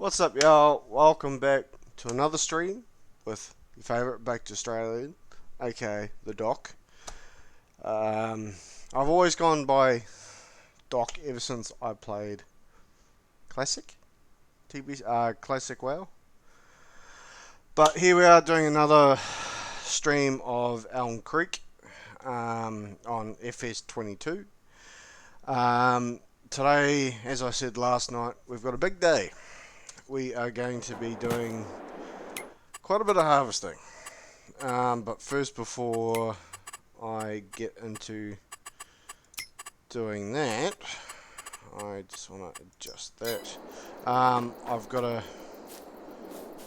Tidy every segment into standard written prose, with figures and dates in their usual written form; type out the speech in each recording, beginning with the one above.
What's up, y'all? Welcome back to another stream with your favourite baked Australian, aka the Doc. Um, I've always gone by Doc ever since I played Classic Classic WoW. But here we are doing another stream of Elm Creek on FS22. Today, as I said last night, we've got a big day. We are going to be doing quite a bit of harvesting. But first, before I get into doing that, I just want to adjust that. I've got to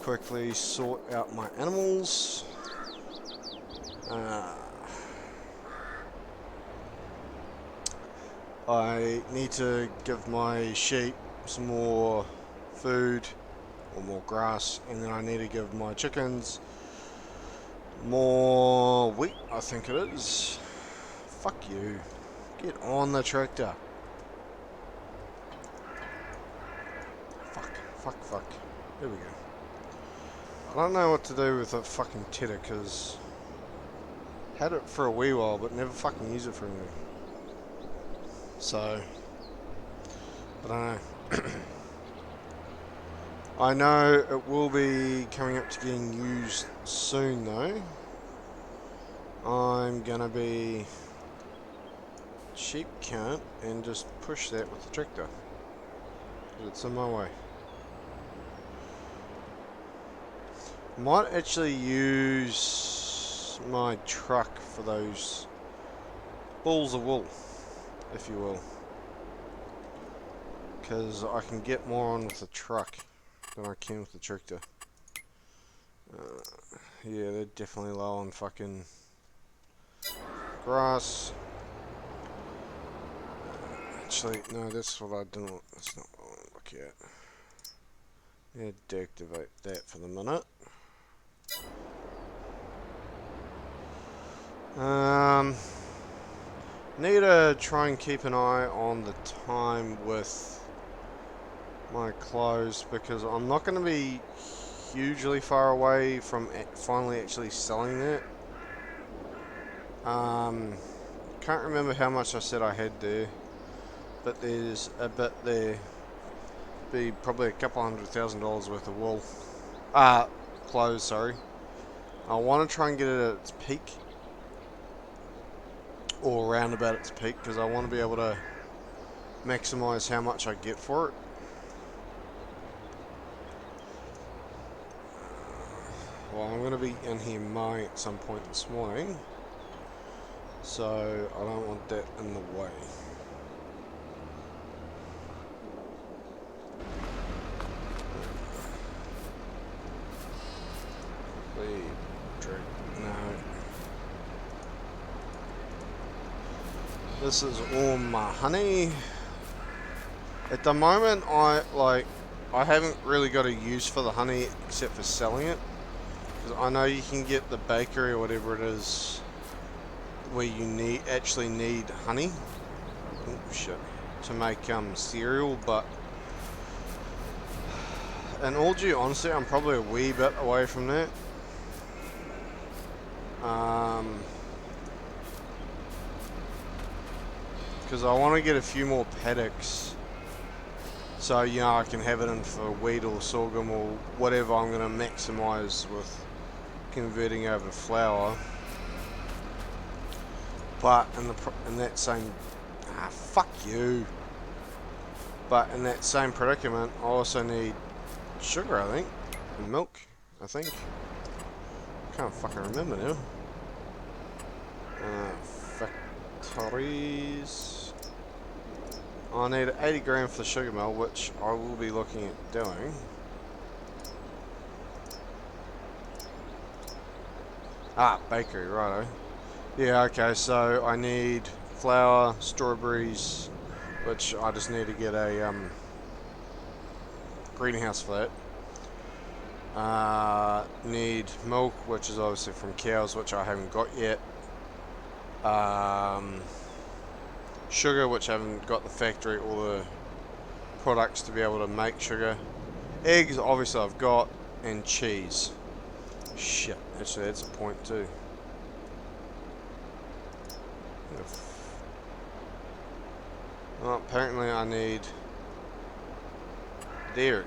quickly sort out my animals. I need to give my sheep some more food or more grass, and then I need to give my chickens more wheat, I think it is. Fuck you. Get on the tractor. Fuck. There we go. I don't know what to do with a fucking tedder, because had it for a wee while, but never fucking use it for anything. So, I don't know. I know it will be coming up to getting used soon, though. I'm gonna be sheep count and just push that with the tractor, because it's in my way. Might actually use my truck for those balls of wool, if you will, because I can get more on with the truck than I can with the tractor. Yeah, they're definitely low on fucking grass. Actually, no, that's what I didn't. That's not what I want to look at. Yeah, deactivate that for the minute. Need to try and keep an eye on the time with my clothes, because I'm not going to be hugely far away from finally actually selling that. Can't remember how much I said I had there, but there's a bit there. Be probably a couple $100,000 worth of wool. Clothes, sorry. I want to try and get it at its peak, or around about its peak, because I want to be able to maximize how much I get for it. Well, I'm going to be in here mowing at some point this morning, so I don't want that in the way. No. This is all my honey. At the moment, I haven't really got a use for the honey except for selling it. Because I know you can get the bakery or whatever it is where you actually need honey. Oh shit. To make cereal, but in all due honesty, I'm probably a wee bit away from that. Because I want to get a few more paddocks, so I can have it in for wheat or sorghum or whatever I'm going to maximize with converting over flour. But in that same fuck you. But in that same predicament, I also need sugar, I think, and milk, I think. Can't fucking remember now. Factories. I need 80 grams for the sugar mill, which I will be looking at doing. Bakery, righto. Yeah, okay, so I need flour, strawberries, which I just need to get a greenhouse for that. Need milk, which is obviously from cows, which I haven't got yet. Sugar, which I haven't got the factory or the products to be able to make sugar. Eggs, obviously I've got, and cheese. Shit, actually that's a point too. Well, apparently I need dairy.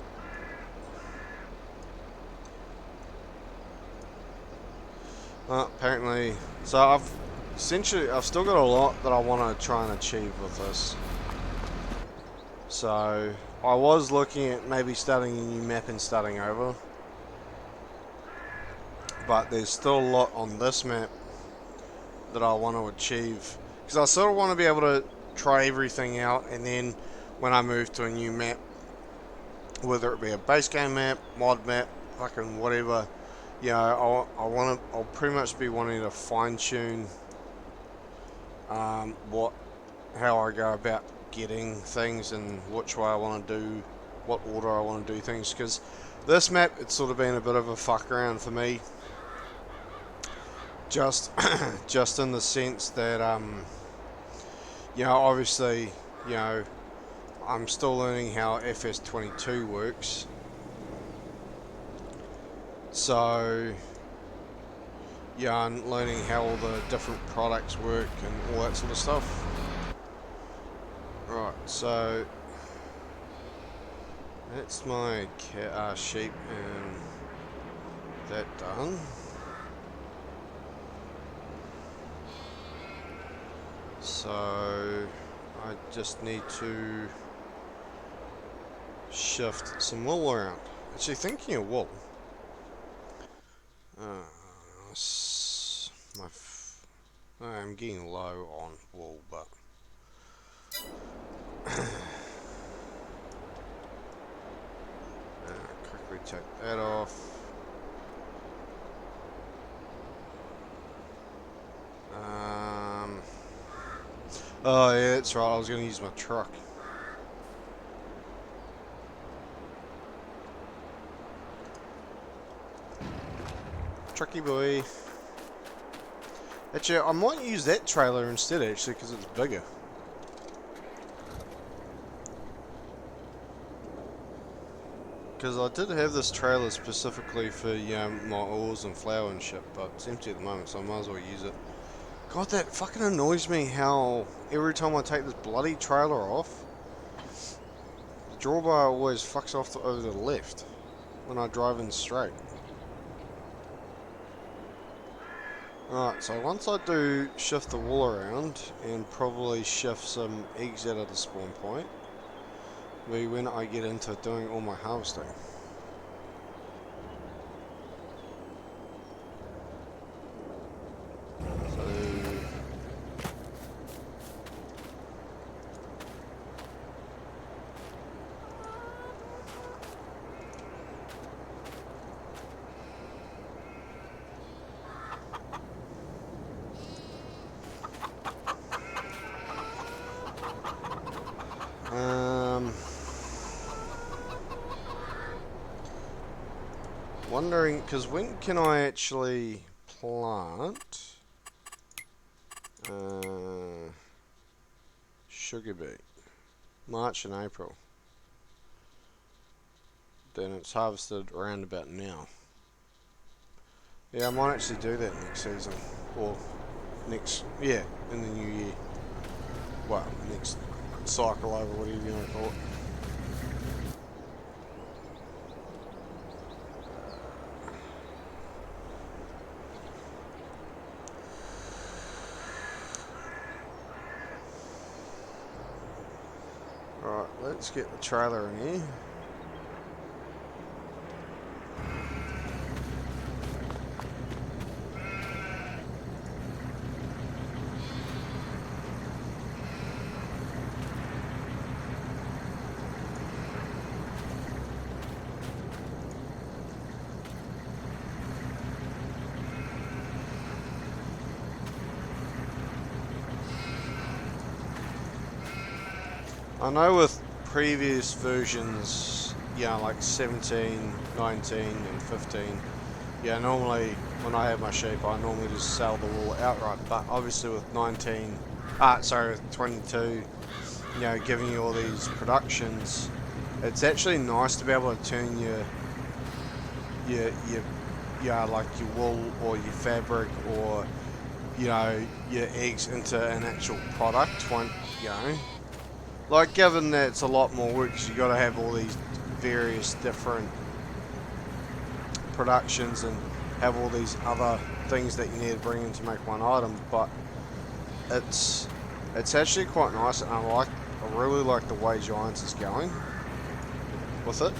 Well, apparently, so I've still got a lot that I want to try and achieve with this. So I was looking at maybe starting a new map and starting over, but there's still a lot on this map that I want to achieve, because I sort of want to be able to try everything out, and then when I move to a new map, whether it be a base game map, mod map, fucking whatever, you know, I'll pretty much be wanting to fine tune how I go about getting things and which way I want to do, what order I want to do things, because this map, it's sort of been a bit of a fuck around for me, just just in the sense that you know, obviously, you know, I'm still learning how FS22 works, so yeah, I'm learning how all the different products work and all that sort of stuff. Right, so that's my sheep and that done. So I just need to shift some wool around. Actually, thinking of wool, I'm getting low on wool, but quickly take that off. Oh yeah, that's right, I was going to use my truck. Trucky boy. Actually, I might use that trailer instead, actually, because it's bigger. Because I did have this trailer specifically for, you know, my oils and flour and shit, but it's empty at the moment, so I might as well use it. God, that fucking annoys me how every time I take this bloody trailer off, the drawbar always fucks off over to the left when I drive in straight. Alright, so once I do shift the wool around and probably shift some eggs out of the spawn point, will be when I get into doing all my harvesting. Wondering, because when can I actually plant sugar beet? March and April. Then it's harvested around about now. Yeah, I might actually do that next season. Or yeah, in the new year. Well, next cycle over, whatever you want to call it. Right, let's get the trailer in here. I know with previous versions, yeah, like 17, 19 and 15, yeah, normally when I have my sheep I normally just sell the wool outright, but obviously with with 22, you know, giving you all these productions, it's actually nice to be able to turn your like your wool or your fabric or your eggs into an actual product. Like given that it's a lot more work because you got to have all these various different productions and have all these other things that you need to bring in to make one item, but it's actually quite nice, and I really like the way Giants is going with it.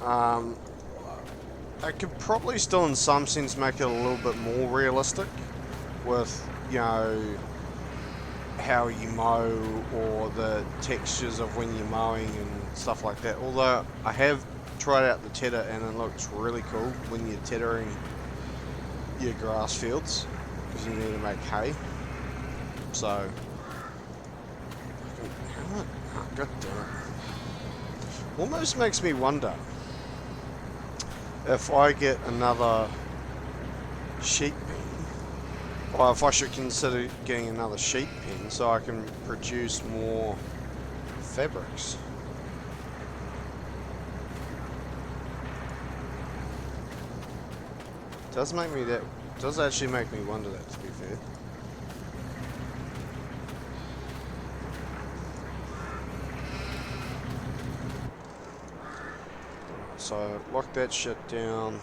I could probably still in some sense make it a little bit more realistic with how you mow or the textures of when you're mowing and stuff like that, although I have tried out the tedder and it looks really cool when you're teddering your grass fields because you need to make hay. So god damn it, almost makes me wonder if I get another sheep pen, or if I should consider getting another sheep pen so I can produce more fabrics. Does actually make me wonder that, to be fair. So lock that shit down.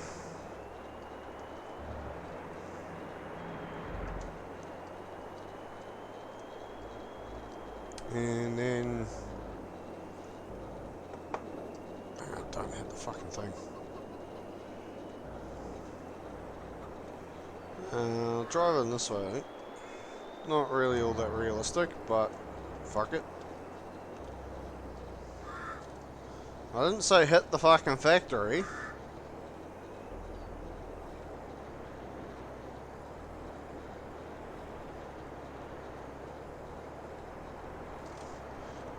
And then I don't have the fucking thing. Driving this way, not really all that realistic, but fuck it. I didn't say hit the fucking factory.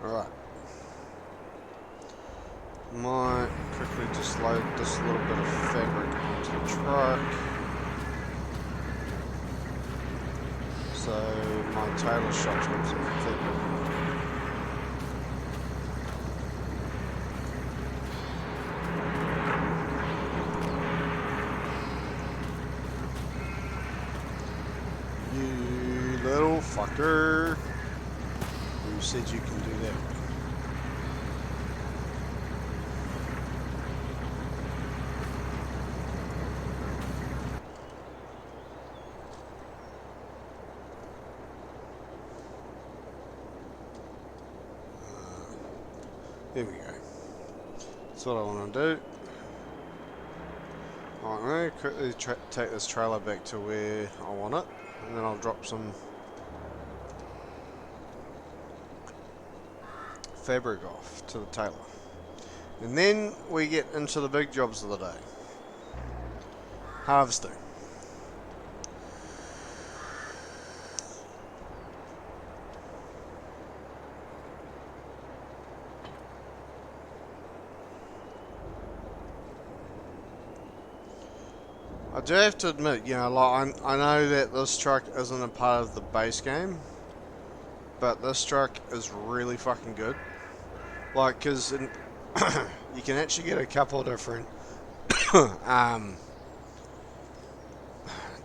Alright. Might quickly just load this little bit of fabric onto the truck. So my tailor shop's got some fabric. You little fucker. Who said you can do that? There we go. That's what I want to do. Alright, I'm going to quickly take this trailer back to where I want it, and then I'll drop some fabric off to the tailor. And then we get into the big jobs of the day. Harvesting. I do have to admit, like I know that this truck isn't a part of the base game, but this truck is really fucking good. Like, because you can actually get a couple of different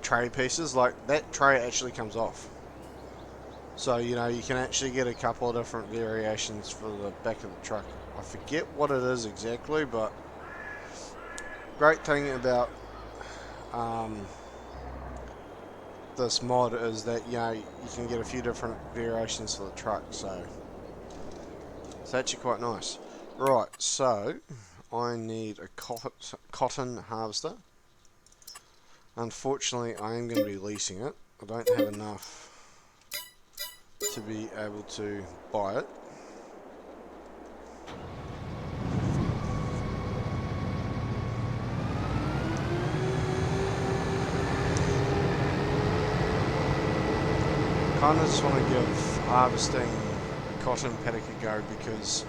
tray pieces. Like, that tray actually comes off. So, you can actually get a couple of different variations for the back of the truck. I forget what it is exactly, but great thing about this mod is that you can get a few different variations for the truck, so it's actually quite nice. Right, so I need a cotton harvester. Unfortunately, I am going to be leasing it. I don't have enough to be able to buy it. I kind of just want to give harvesting cotton paddock a go because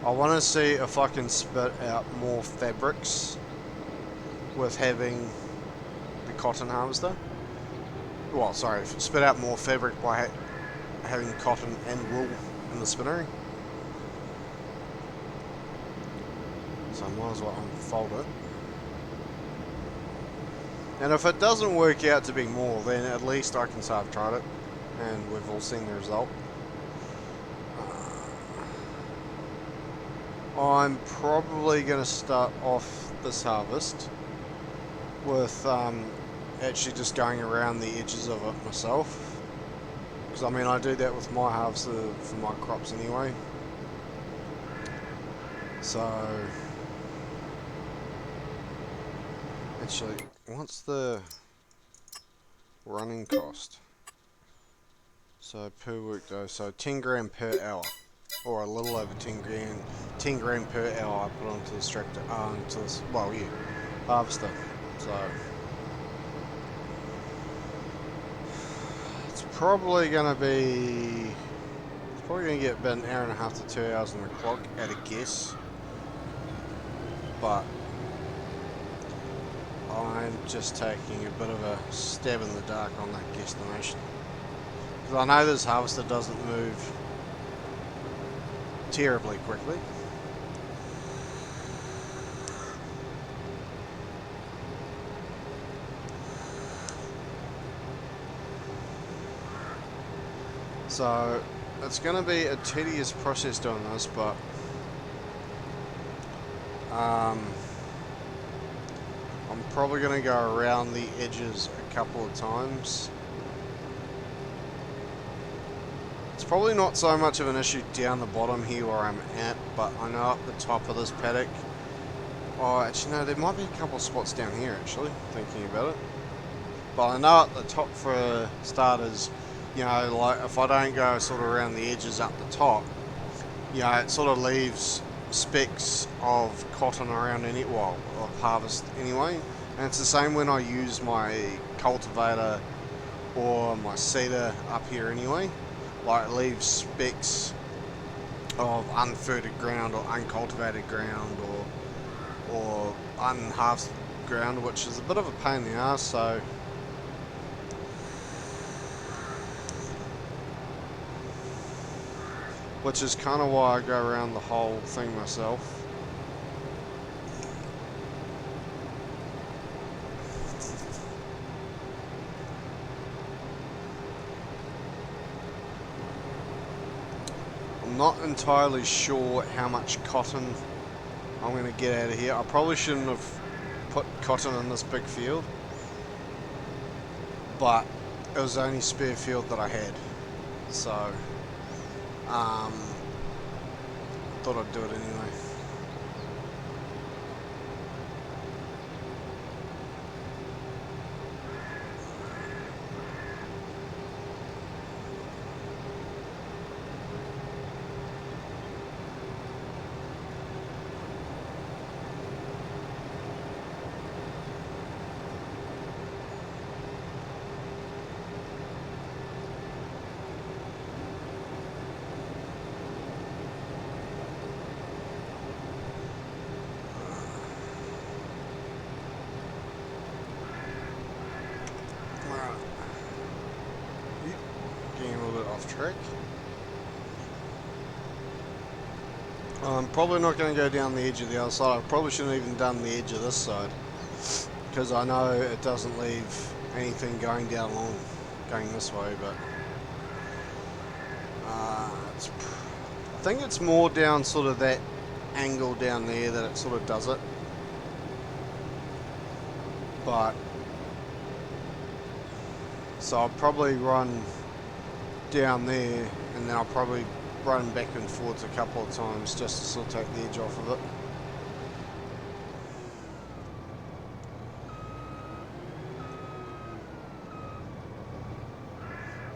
I want to see if I can spit out more fabrics with having the cotton harvester. Well, sorry, spit out more fabric by having cotton and wool in the spinnery. so I might as well unfold it. And if it doesn't work out to be more, then at least I can say I've tried it, and we've all seen the result. I'm probably going to start off this harvest with actually just going around the edges of it myself, because I mean I do that with my harvester for my crops anyway. So actually, what's the running cost? So per workday, so 10 grand per hour, or a little over 10 grand per hour I put onto the extractor, to this, well yeah, harvester. So it's probably gonna get about an hour and a half to 2 hours on the clock at a guess, but I'm just taking a bit of a stab in the dark on that guesstimation. Because I know this harvester doesn't move terribly quickly. So it's going to be a tedious process doing this, but I'm probably going to go around the edges a couple of times. It's probably not so much of an issue down the bottom here where I'm at, but I know up the top of this paddock, oh actually no, there might be a couple of spots down here actually, thinking about it. But I know at the top for starters, you know, like if I don't go sort of around the edges up the top, you know, it sort of leaves specks of cotton around any, well, of harvest anyway. And it's the same when I use my cultivator or my seeder up here anyway. Like it leaves specks of unferted ground or uncultivated ground or unharvested ground, which is a bit of a pain in the ass. So which is kind of why I go around the whole thing myself. I'm not entirely sure how much cotton I'm going to get out of here. I probably shouldn't have put cotton in this big field, but it was the only spare field that I had, so thought I'd do it anyway. Getting a little bit off track. I'm probably not going to go down the edge of the other side. I probably shouldn't have even done the edge of this side, because I know it doesn't leave anything going down along, going this way, but I think it's more down sort of that angle down there that it sort of does it. But so I'll probably run down there, and then I'll probably run back and forwards a couple of times just to sort of take the edge off of it.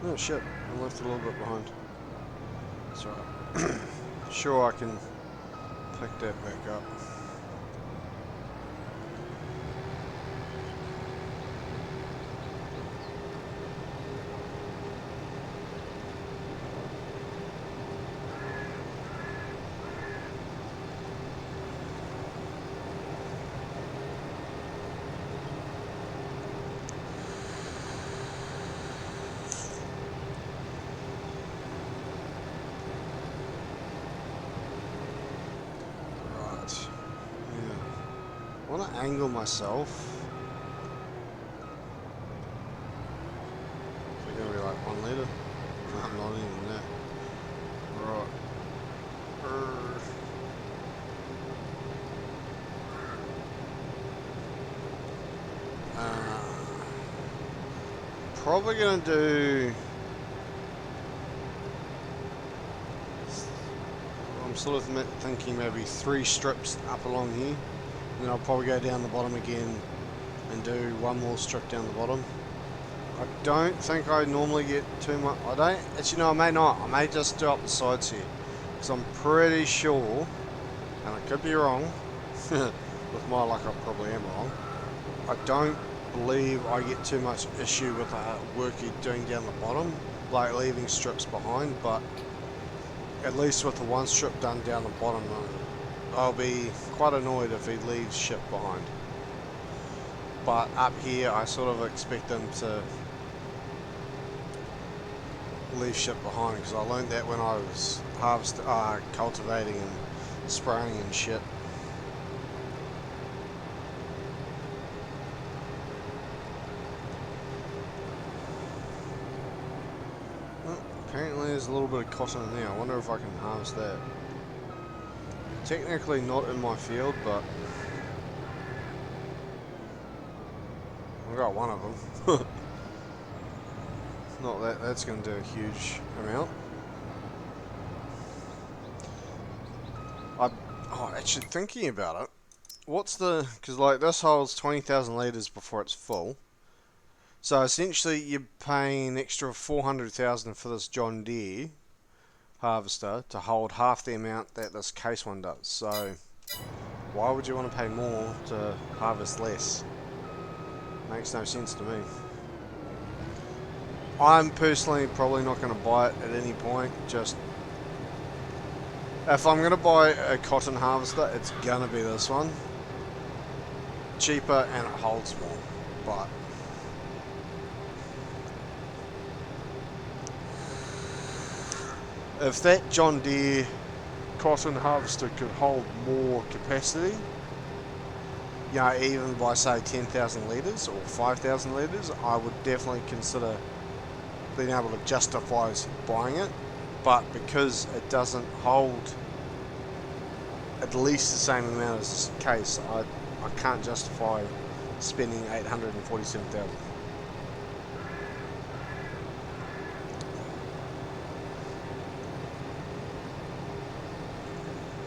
Oh shit, I left a little bit behind. That's right. Sure, I can pick that back up. want to angle myself. Is it going to be like 1 litre? No, not even that. Right. Probably going to do... I'm sort of thinking maybe 3 strips up along here. And then I'll probably go down the bottom again and do 1 more strip down the bottom. I don't think I normally get too much. I don't. Actually, no, I may not. I may just do up the sides here. Because I'm pretty sure, and I could be wrong, with my luck I probably am wrong, I don't believe I get too much issue with the work you're doing down the bottom, like leaving strips behind, but at least with the 1 strip done down the bottom, I'll be quite annoyed if he leaves shit behind. But up here, I sort of expect him to leave shit behind, because I learned that when I was cultivating and spraying and shit. Well, apparently there's a little bit of cotton in there. I wonder if I can harvest that. Technically not in my field, but I got 1 of them. Not that that's going to do a huge amount. Actually thinking about it, because like this holds 20,000 litres before it's full. So essentially you're paying an extra 400,000 for this John Deere harvester to hold half the amount that this Case one does. So why would you want to pay more to harvest less? Makes no sense to me. I'm personally probably not going to buy it at any point. Just if I'm going to buy a cotton harvester, it's going to be this one. Cheaper and it holds more. But if that John Deere cotton harvester could hold more capacity, you know, even by say 10,000 litres or 5,000 litres, I would definitely consider being able to justify buying it. But because it doesn't hold at least the same amount as this Case, I can't justify spending 847,000.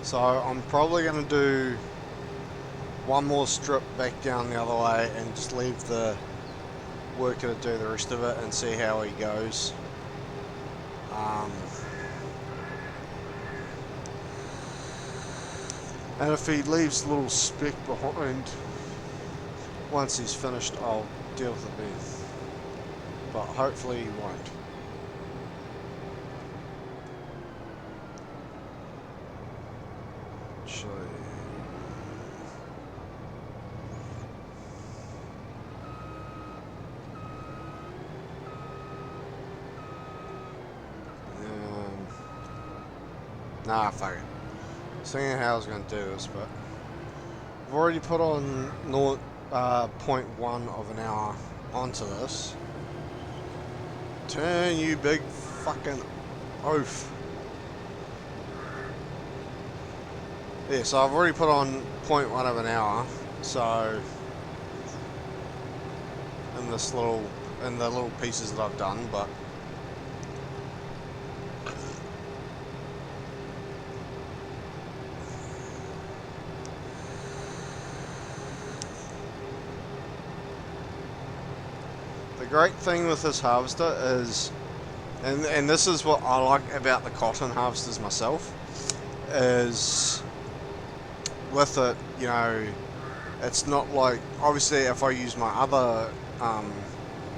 So I'm probably going to do 1 more strip back down the other way and just leave the worker to do the rest of it and see how he goes. And if he leaves a little speck behind, once he's finished, I'll deal with it then. But hopefully he won't. Nah, fuck it. Seeing how I was going to do this, but I've already put on 0.1 of an hour onto this. Turn, you big fucking oaf. Yeah, so I've already put on 0.1 of an hour, so in the little pieces that I've done, but the great thing with this harvester is, and this is what I like about the cotton harvesters myself, is with it, you know, it's not like, obviously if I use my other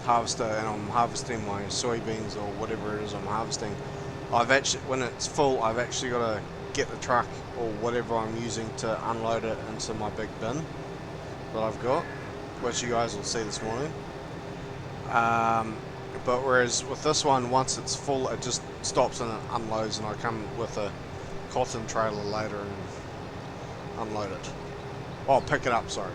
harvester and I'm harvesting my soybeans or whatever it is I'm harvesting, when it's full, I've actually got to get the truck or whatever I'm using to unload it into my big bin that I've got, which you guys will see this morning. But whereas with this one, once it's full, it just stops and it unloads, and I come with a cotton trailer later and unload it. Oh, pick it up, sorry.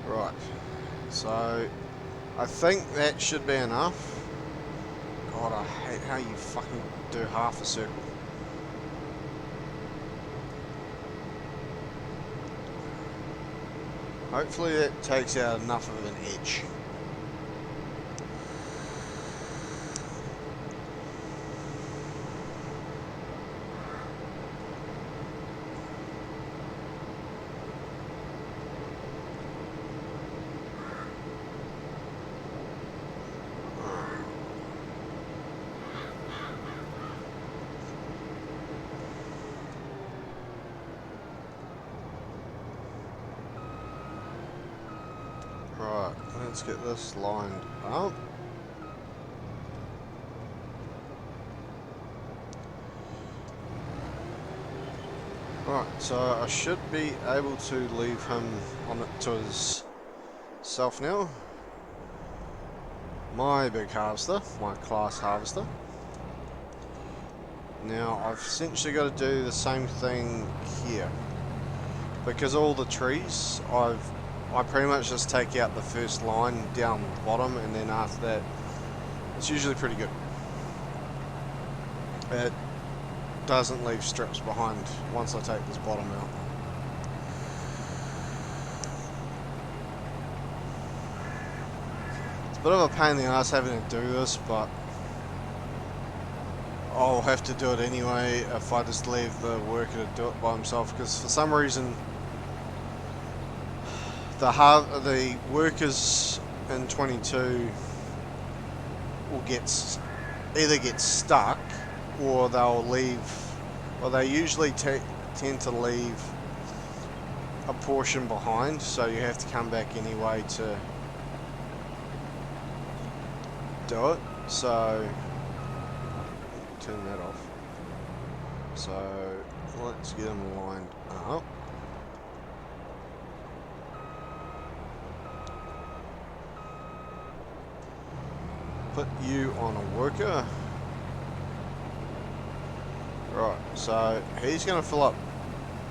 Right, so I think that should be enough. God, I hate how you fucking do half a circle. Hopefully that takes out enough of an edge. Right, let's get this lined up. Right, so I should be able to leave him on it to his self now. My big harvester, my class harvester. Now I've essentially got to do the same thing here. Because all the trees, I pretty much just take out the first line down the bottom, and then after that, it's usually pretty good. It doesn't leave strips behind once I take this bottom out. It's a bit of a pain in the ass having to do this, but I'll have to do it anyway if I just leave the worker to do it by himself, because for some reason the workers in 22 will either get stuck, or they'll leave, or they usually tend to leave a portion behind, so you have to come back anyway to do it. So turn that off. So let's get them lined up. Put you on a worker. Right, so he's going to fill up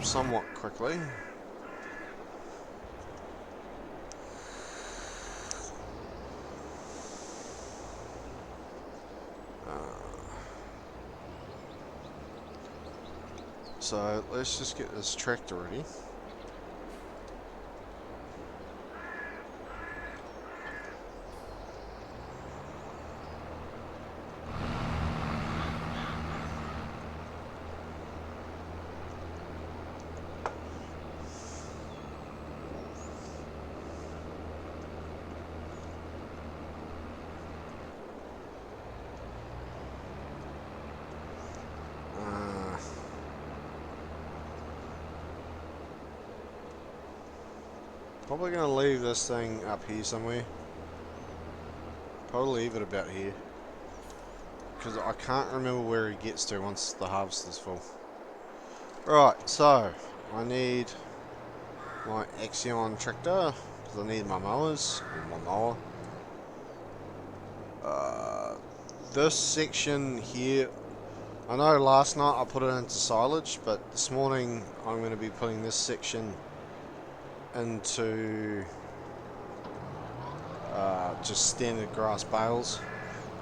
somewhat quickly. So let's just get this tractor ready. Probably going to leave this thing up here somewhere. Probably leave it about here, because I can't remember where he gets to once the harvest is full. Right, so I need my Axion tractor, because I need my mowers, or my mower. This section here, I know last night I put it into silage, but this morning I'm going to be putting this section into just standard grass bales.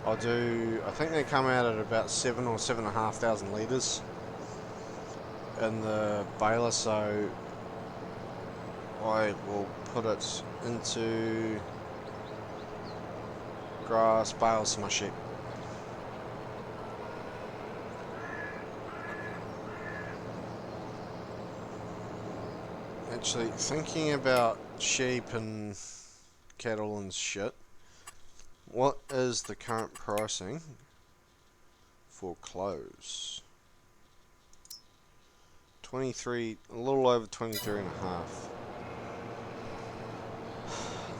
I think they come out at about 7 or 7,500 litres in the baler, so I will put it into grass bales for my sheep. Actually, thinking about sheep and cattle and shit, what is the current pricing for clothes? 23, a little over 23 and a half.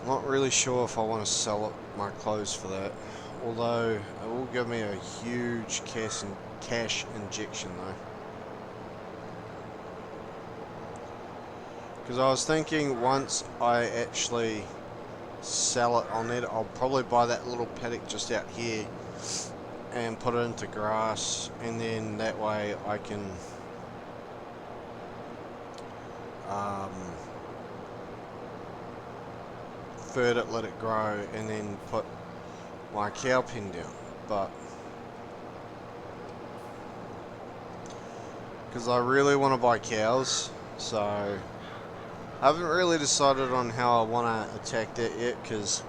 Not really sure if I want to sell my clothes for that, although it will give me a huge cash injection though. Because I was thinking once I actually sell it, I'll probably buy that little paddock just out here and put it into grass, and then that way I can ferd it, let it grow, and then put my cow pen down. But because I really want to buy cows, so I haven't really decided on how I want to attack that yet, because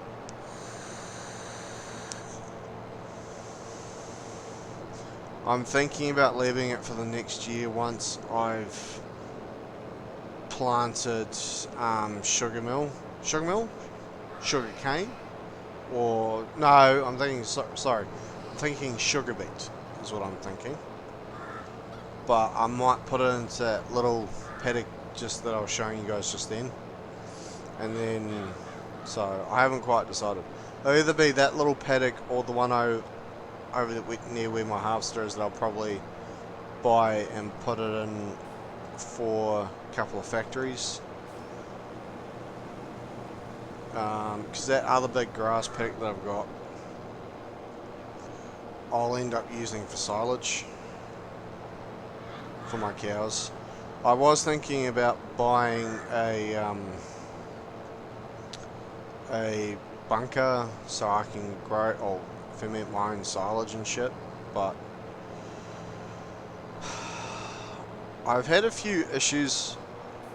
I'm thinking about leaving it for the next year once I've planted sugar cane, or no, I'm thinking sorry, I'm thinking sugar beet is what I'm thinking. But I might put it into that little paddock just that I was showing you guys just then, and then so I haven't quite decided. It'll either be that little paddock or the one over near where my harvester is that I'll probably buy and put it in for a couple of factories. Because that other big grass paddock that I've got, I'll end up using for silage for my cows. I was thinking about buying a bunker so I can grow or ferment my own silage and shit, but I've had a few issues.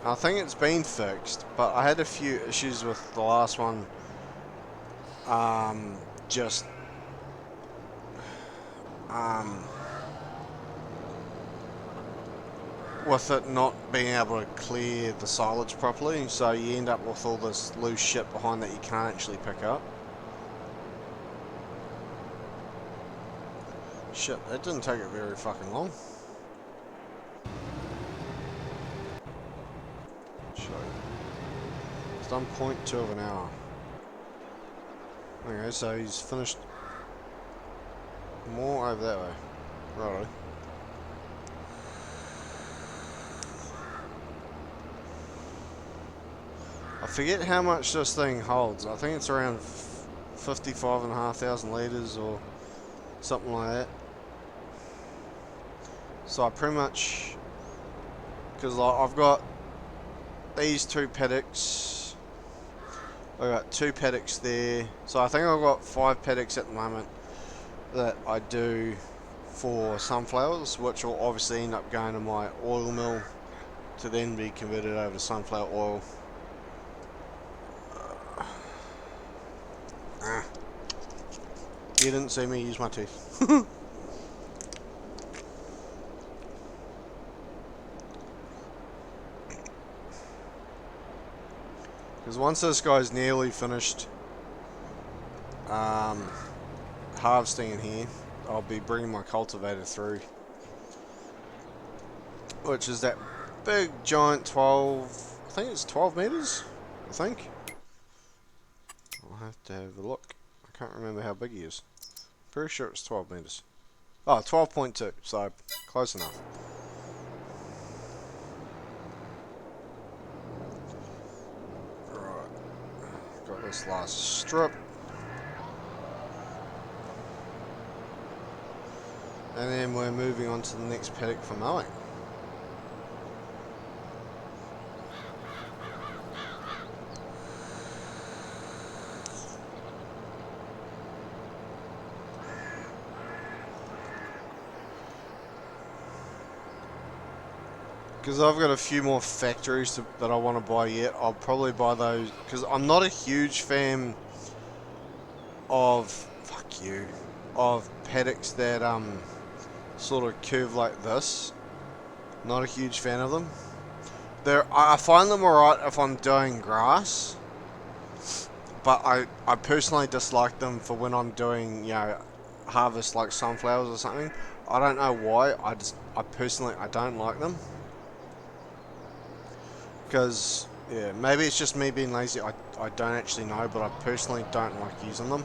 I think it's been fixed, but I had a few issues with the last one. Just with it not being able to clear the silage properly, so you end up with all this loose shit behind that you can't actually pick up. Shit, that didn't take it very fucking long. It's done 0.2 of an hour. Okay, so he's finished more over that way. Righto. I forget how much this thing holds. I think it's around 55,500 litres or something like that. So I pretty much, because I've got these two paddocks, I've got two paddocks there, so I think I've got 5 paddocks at the moment that I do for sunflowers, which will obviously end up going to my oil mill to then be converted over to sunflower oil. You didn't see me use my teeth. Because once this guy's nearly finished harvesting in here, I'll be bringing my cultivator through, which is that big giant 12, I think it's 12 meters, I think. I'll have to have a look. I can't remember how big he is. Pretty sure it's 12 meters. Oh, 12.2, so close enough. Right, got this last strip. And then we're moving on to the next paddock for mowing. Because I've got a few more factories that I want to buy yet. I'll probably buy those, because I'm not a huge fan of, of paddocks that sort of curve like this. Not a huge fan of them. I find them alright if I'm doing grass, but I personally dislike them for when I'm doing, you know, harvest like sunflowers or something. I don't know why. I personally don't like them. Because, yeah, maybe it's just me being lazy, I don't actually know, but I personally don't like using them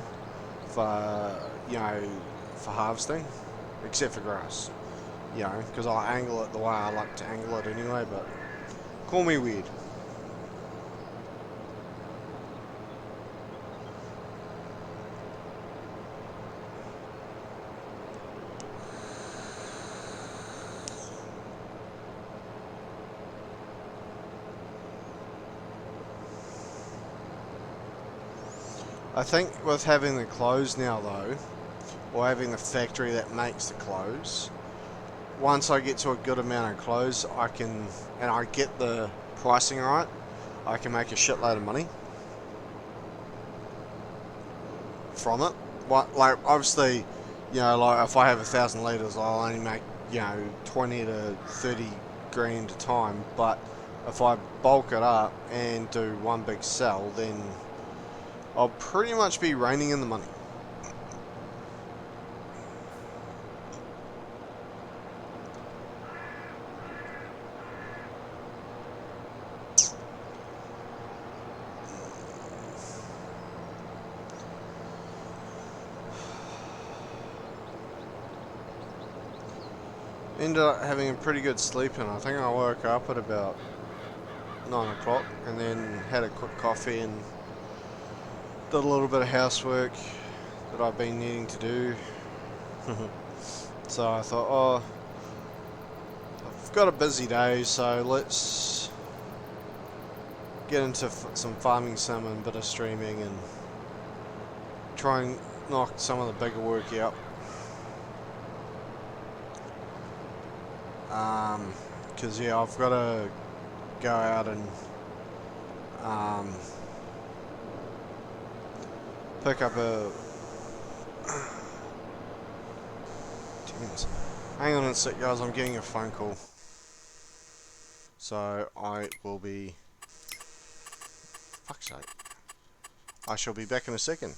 for, you know, for harvesting, except for grass, you know, because I angle it the way I like to angle it anyway, but call me weird. I think with having the clothes now though, or having the factory that makes the clothes, once I get to a good amount of clothes, and I get the pricing right, I can make a shitload of money from it. Like obviously, like if I have 1,000 litres, I'll only make 20 to 30 grand a time. But if I bulk it up and do one big sell, then I'll pretty much be raining in the money. Ended up having a pretty good sleep, and I think I woke up at about 9 o'clock and then had a quick coffee and did a little bit of housework that I've been needing to do. So I thought, oh, I've got a busy day, so let's get into some farming sim and a bit of streaming and try and knock some of the bigger work out. Because yeah, I've got to go out and um, pick up a. Hang on a sec, guys. I'm getting a phone call, so I will be. Fuck's sake. I shall be back in a second.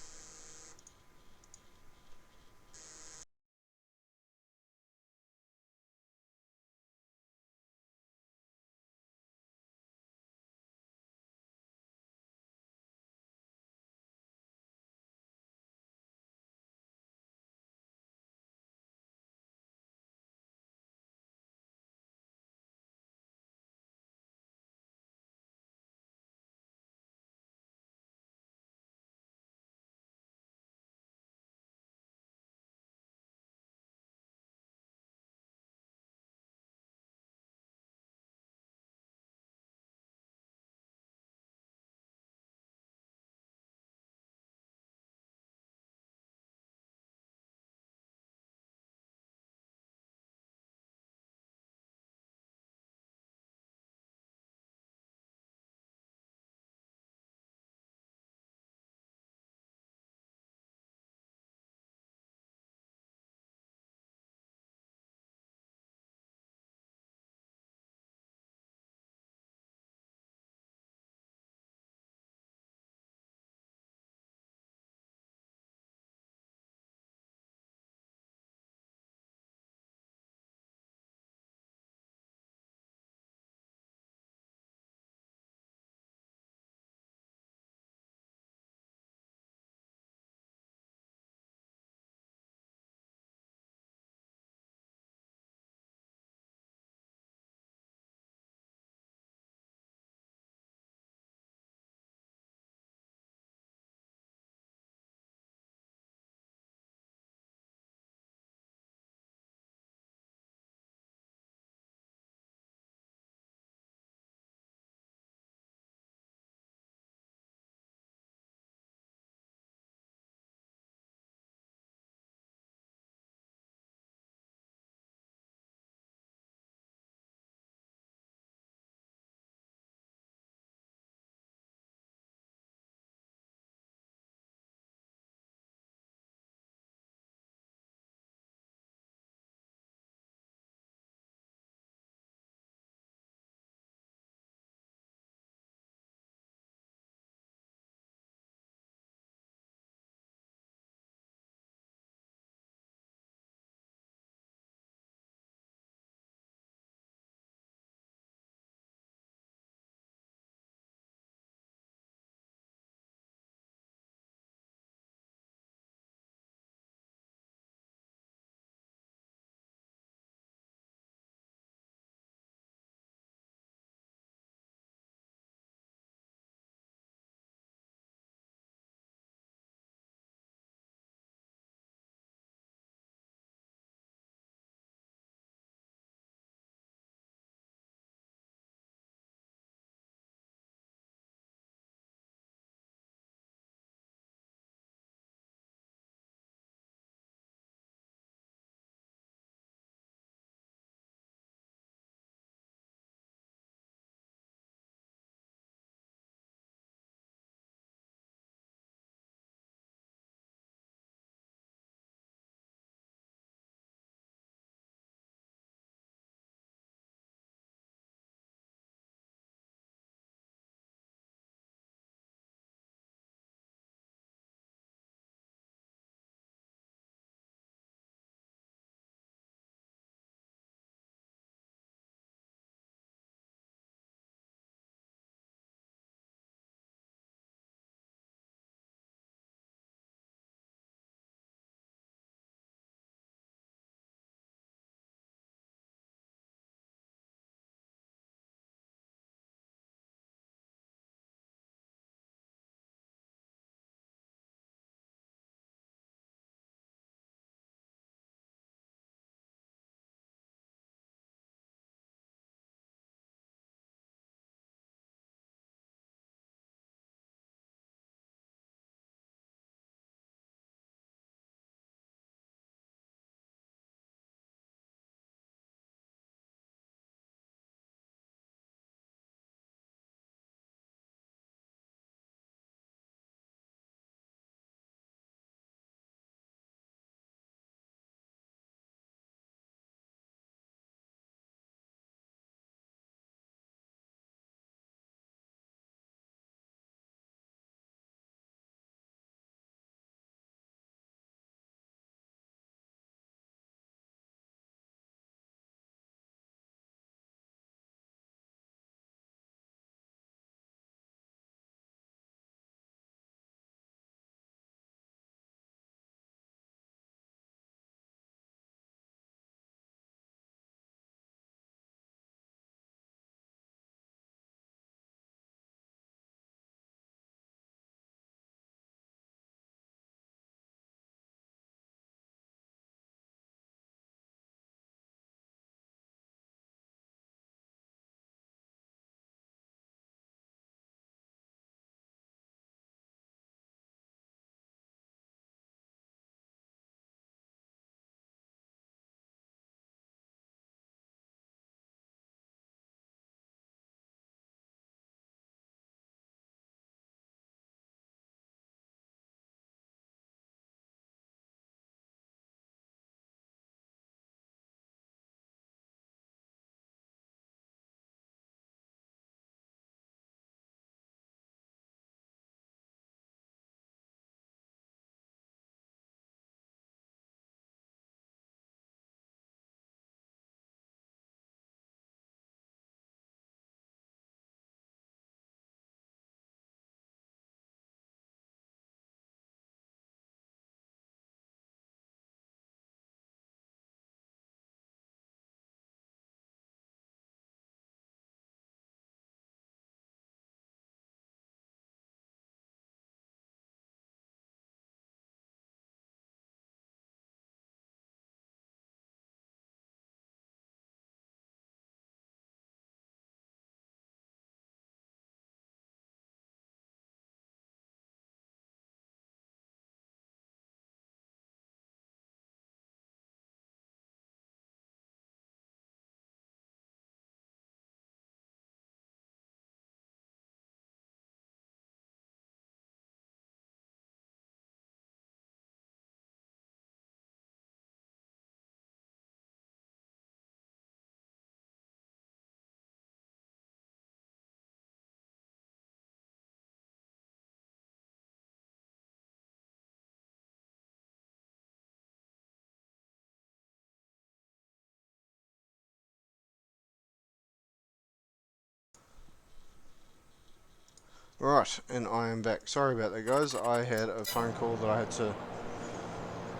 Right, and I am back. Sorry about that, guys. I had a phone call that I had to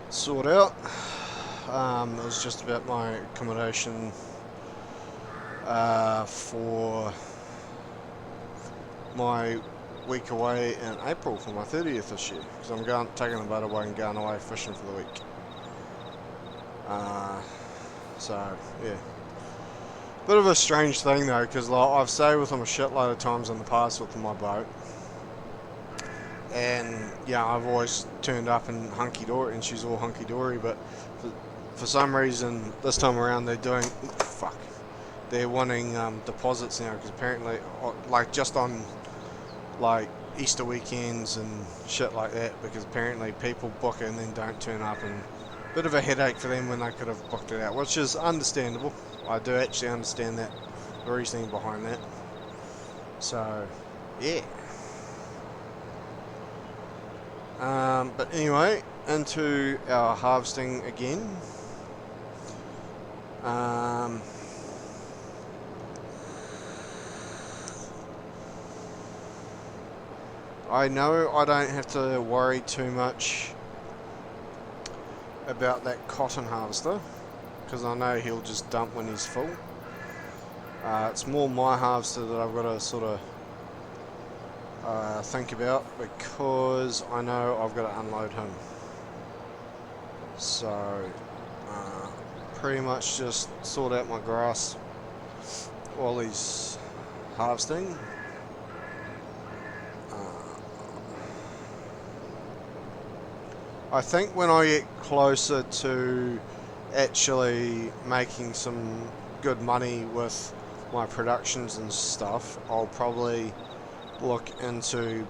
sort out. It was just about my accommodation for my week away in April for my 30th this year, because I'm taking the boat away and going away fishing for the week. So yeah, bit of a strange thing though, because like, I've stayed with them a shitload of times in the past with my boat, and yeah, I've always turned up in hunky-dory, and she's all hunky-dory, but for some reason this time around they're wanting deposits now, because apparently like just on like Easter weekends and shit like that, because apparently people book it and then don't turn up, and a bit of a headache for them when they could have booked it out, which is understandable. I do actually understand that, the reasoning behind that. So yeah. But anyway, into our harvesting again. I know I don't have to worry too much about that cotton harvester, because I know he'll just dump when he's full. It's more my harvester that I've got to sort of think about, because I know I've got to unload him. So pretty much just sort out my grass while he's harvesting. I think when I get closer to actually making some good money with my productions and stuff, I'll probably look into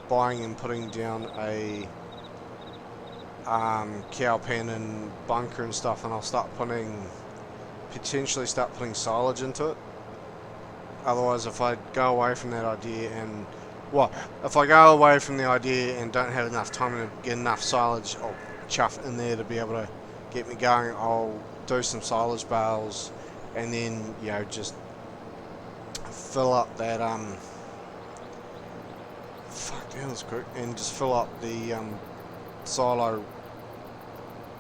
buying and putting down a cow pen and bunker and stuff, and I'll potentially start putting silage into it. Otherwise, if I go away from that idea and if I go away from the idea and don't have enough time to get enough silage or chuff in there to be able to get me going, I'll do some silage bales, and then just fill up that that's quick, and just fill up the silo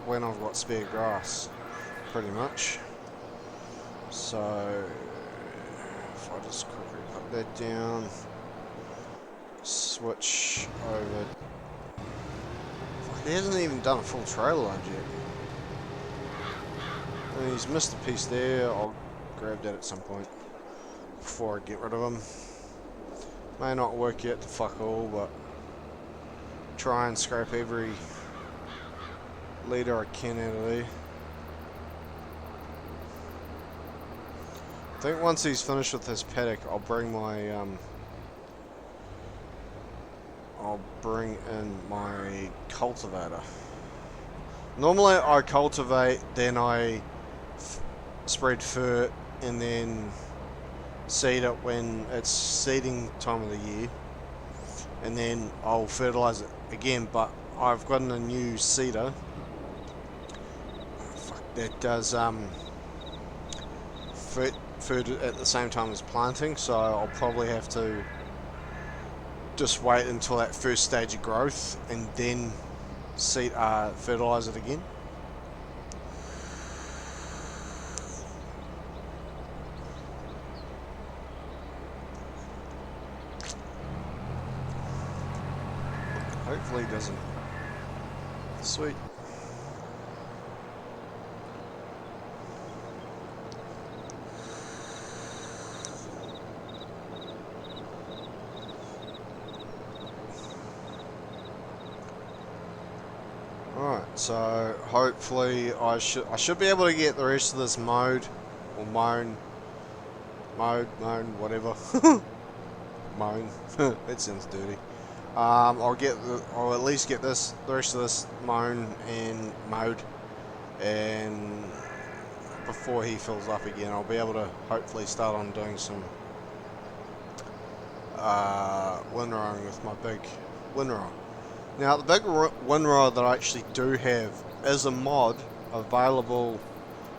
when I've got spare grass, pretty much. So if I just quickly put that down, switch over. He hasn't even done a full trailer load yet. And he's missed a piece there. I'll grab that at some point before I get rid of him. May not work yet to fuck all, but try and scrape every litre I can out of there. I think once he's finished with his paddock, I'll bring in my cultivator. Normally I cultivate, then I spread fert, and then seed it when it's seeding time of the year, and then I'll fertilise it again. But I've gotten a new seeder that does fert at the same time as planting, so I'll probably have to just wait until that first stage of growth and then fertilise it again. Hopefully it doesn't. Sweet. Alright, so hopefully I should be able to get the rest of this mowed, or mown, whatever. Mown. That sounds dirty. I'll at least get the rest of this mown and mowed, and before he fills up again, I'll be able to hopefully start on doing some windrowing with my big windrower. Now, the big windrower that I actually do have is a mod available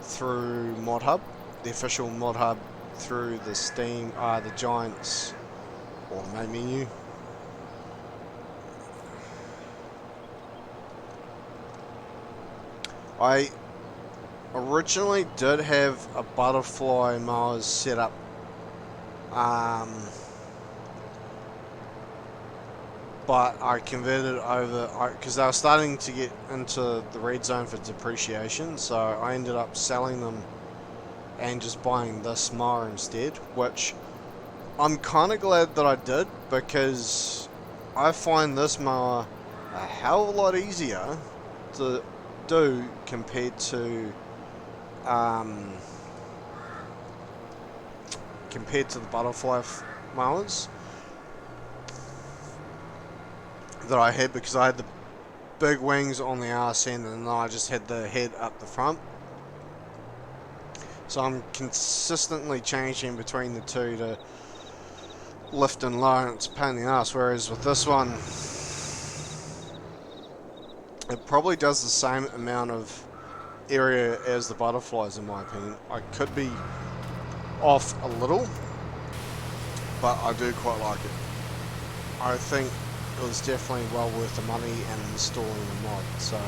through ModHub, the official ModHub through the Steam, the Giants or main menu. I originally did have a butterfly mowers set up, but I converted over because they were starting to get into the red zone for depreciation, so I ended up selling them and just buying this mower instead, which I'm kind of glad that I did, because I find this mower a hell of a lot easier to do compared to the butterfly mowers that I had, because I had the big wings on the arse end and then I just had the head up the front. So I'm consistently changing between the two to lift and lower, and it's a pain in the ass, whereas with this one it probably does the same amount of area as the butterflies in my opinion. I could be off a little, but I do quite like it. I think it was definitely well worth the money and installing the mod, so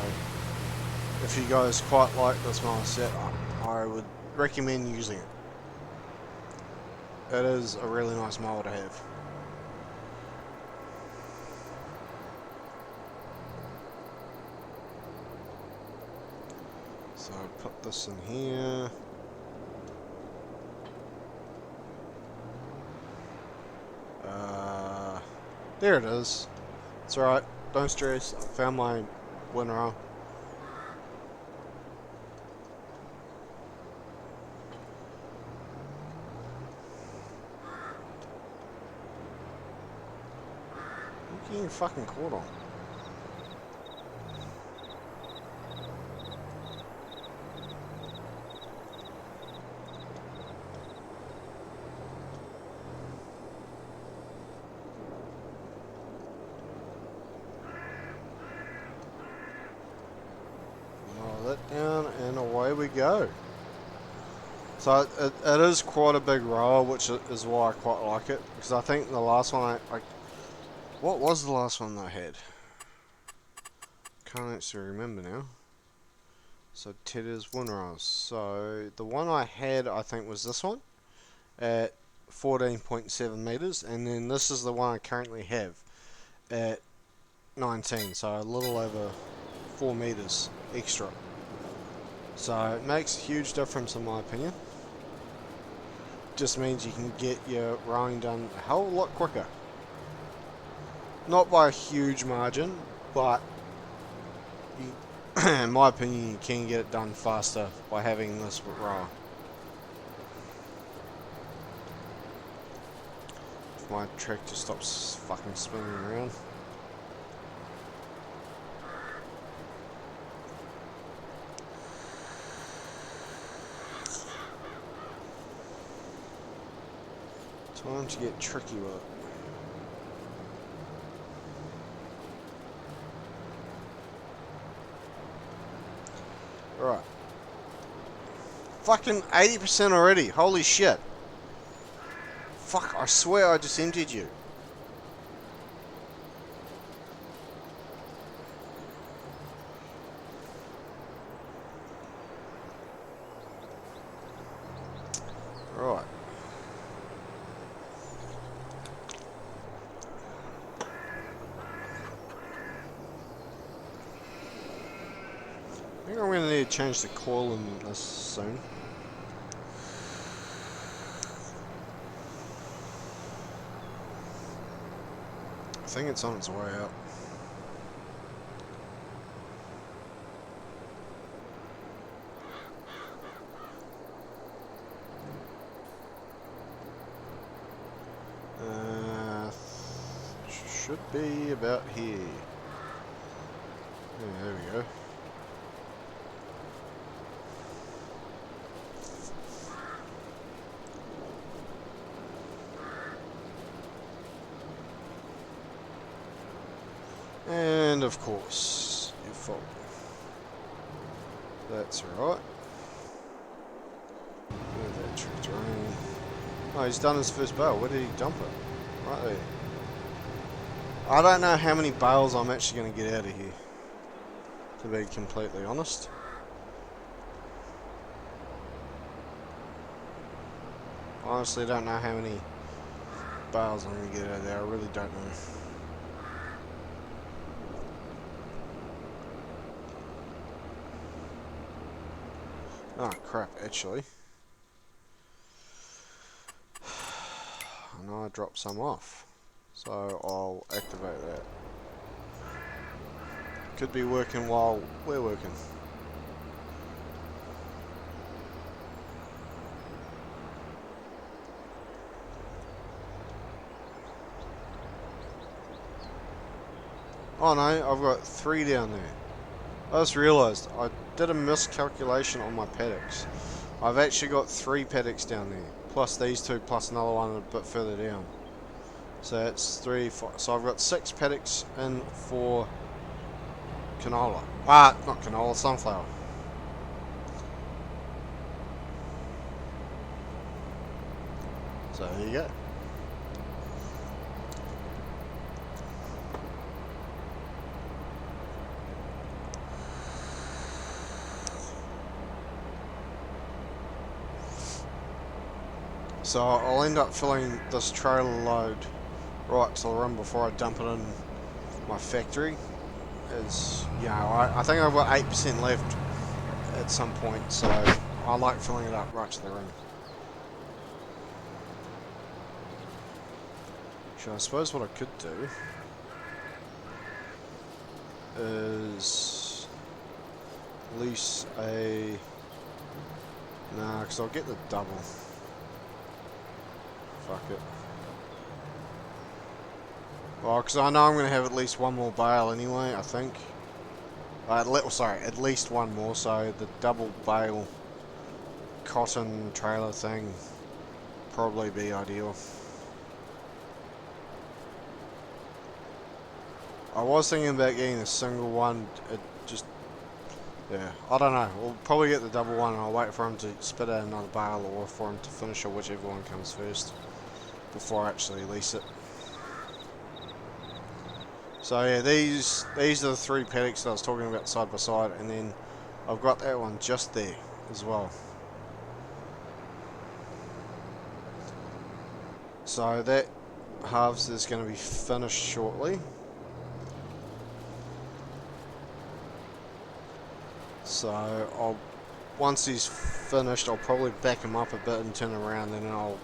if you guys quite like this mower set, I would recommend using it. It is a really nice mower to have. So put this in here. There it is. It's alright, don't stress, I found my winner. What are you getting fucking caught on? Down and away we go. So it is quite a big rower, which is why I quite like it, because I think the last one what was the last one I had? Can't actually remember now. So Tedder's Winrose. So the one I had, I think, was this one at 14.7 meters, and then this is the one I currently have at 19, so a little over 4 meters extra. So it makes a huge difference in my opinion. Just means you can get your rowing done a hell of a lot quicker. Not by a huge margin, but you, in my opinion, you can get it done faster by having this rower. If my tractor stops fucking spinning around. Time to get tricky with it. Alright. Fucking 80% already. Holy shit. Fuck, I swear I just emptied you. Right. I think I'm going to need to change the coil in this soon. I think it's on its way out. Should be about here. Yeah, there we go. And of course, your fault. That's right. Where'd that tractor aim? Oh, he's done his first barrel. Where did he dump it? Right there. I don't know how many bales I'm actually going to get out of here, to be completely honest. Honestly, don't know how many bales I'm going to get out of there. I really don't know. Oh crap, actually. I know I dropped some off. So I'll activate that. Could be working while we're working. Oh no, I've got 3 down there. I just realised I did a miscalculation on my paddocks. I've actually got 3 paddocks down there, plus these 2, plus another one a bit further down. So that's 3, 4. So I've got 6 paddocks in for canola. Not canola, sunflower. So there you go. So I'll end up filling this trailer load right till the run before I dump it in my factory. Is, you know, I think I've got 8% left at some point, so I like filling it up right to the rim. So I suppose what I could do is lease a... Nah, because I'll get the double. Fuck it. Well, because I know I'm going to have at least one more bale anyway, I think. Sorry, at least one more, so the double bale cotton trailer thing probably be ideal. I was thinking about getting a single one, it just, yeah, I don't know, we'll probably get the double one and I'll wait for him to spit out another bale or for him to finish or whichever one comes first before I actually lease it. So yeah, these are the 3 paddocks that I was talking about side by side, and then I've got that one just there as well. So that halves is going to be finished shortly. So once he's finished, I'll probably back him up a bit and turn him around, then I'll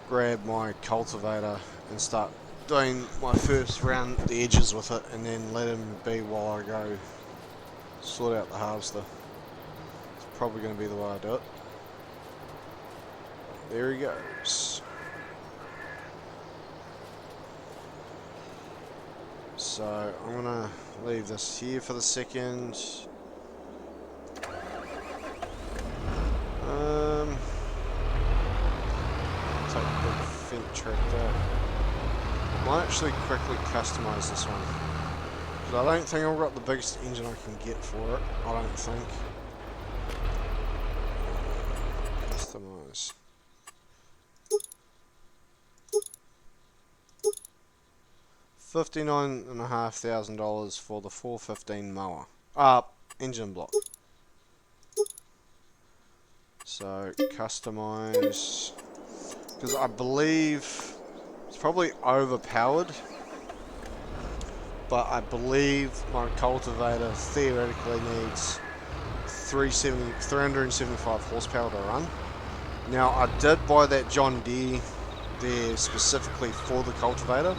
grab my cultivator and start doing my first round the edges with it, and then let him be while I go sort out the harvester. It's probably going to be the way I do it. There he goes. So I'm going to leave this here for the second. Take the big Fendt tractor. Might actually quickly customise this one, because I don't think I've got the biggest engine I can get for it. I don't think. Customise. $59,500 for the 415 mower. Engine block. So customise, because I believe it's probably overpowered, but I believe my cultivator theoretically needs 375 horsepower to run. Now I did buy that John Deere there specifically for the cultivator,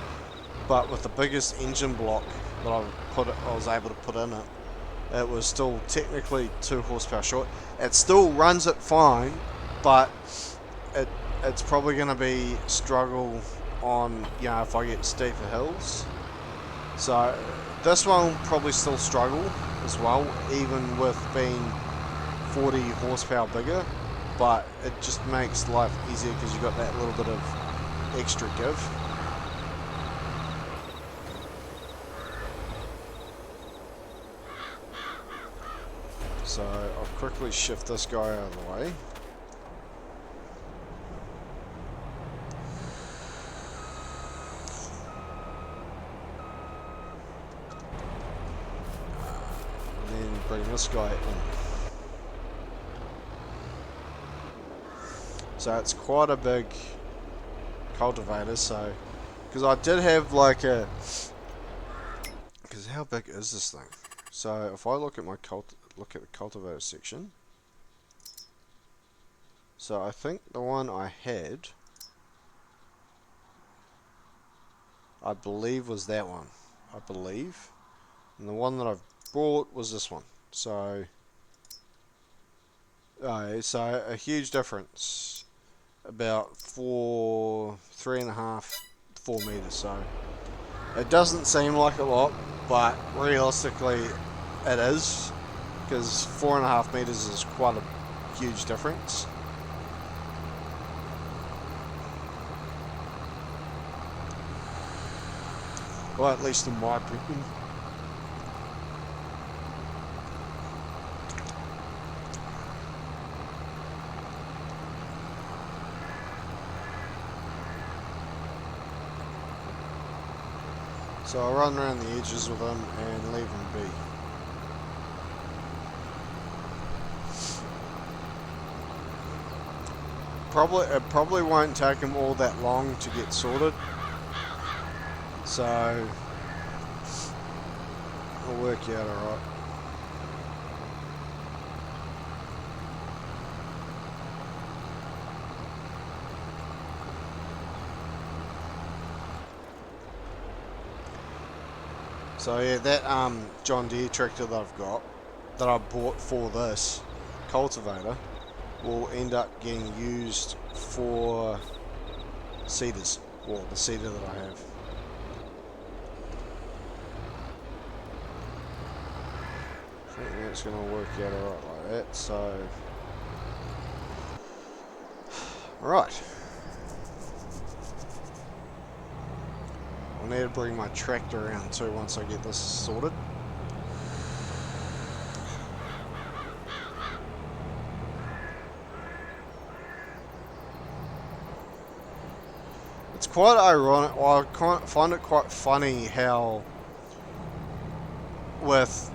but with the biggest engine block that I was able to put in it, it was still technically 2 horsepower short. It still runs it fine, but it's probably going to be struggle on, you know, if I get steeper hills. So this one will probably still struggle as well, even with being 40 horsepower bigger, but it just makes life easier because you've got that little bit of extra give. So I'll quickly shift this guy out of the way. this guy in. So it's quite a big cultivator, so because I did have like a, because how big is this thing? So if I look at my look at the cultivator section, so I think the one I had, I believe was that one, I believe, and the one that I've bought was this one. So so a huge difference, about 3.5, 4 meters. So it doesn't seem like a lot, but realistically it is, because 4.5 meters is quite a huge difference. Well, at least in my opinion. So I'll run around the edges with him and leave him be. It probably won't take him all that long to get sorted. So it'll work out alright. So yeah, that John Deere tractor that I've got, that I bought for this cultivator, will end up getting used for seeders, or the seeder that I have. I think that's going to work out alright like that, so... Alright. I'll need to bring my tractor around too once I get this sorted. It's quite ironic, well, I find it quite funny how with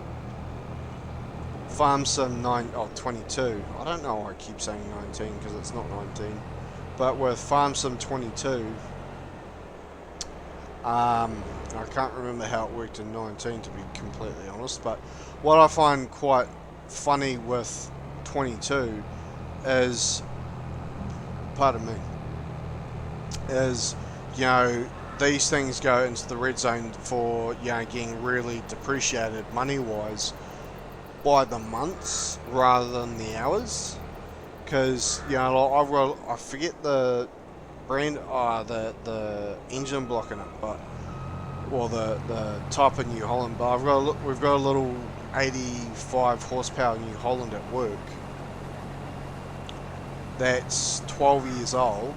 Farm Sim 22, I don't know why I keep saying 19 because it's not 19, but with Farm Sim 22, I can't remember how it worked in 19 to be completely honest, but what I find quite funny with 22 is, pardon me, is, you know, these things go into the red zone for, you know, getting really depreciated money-wise by the months rather than the hours. Because, you know, I forget the brand, the engine block in it, but, well, the type of New Holland, but we've got a little 85 horsepower New Holland at work that's 12 years old,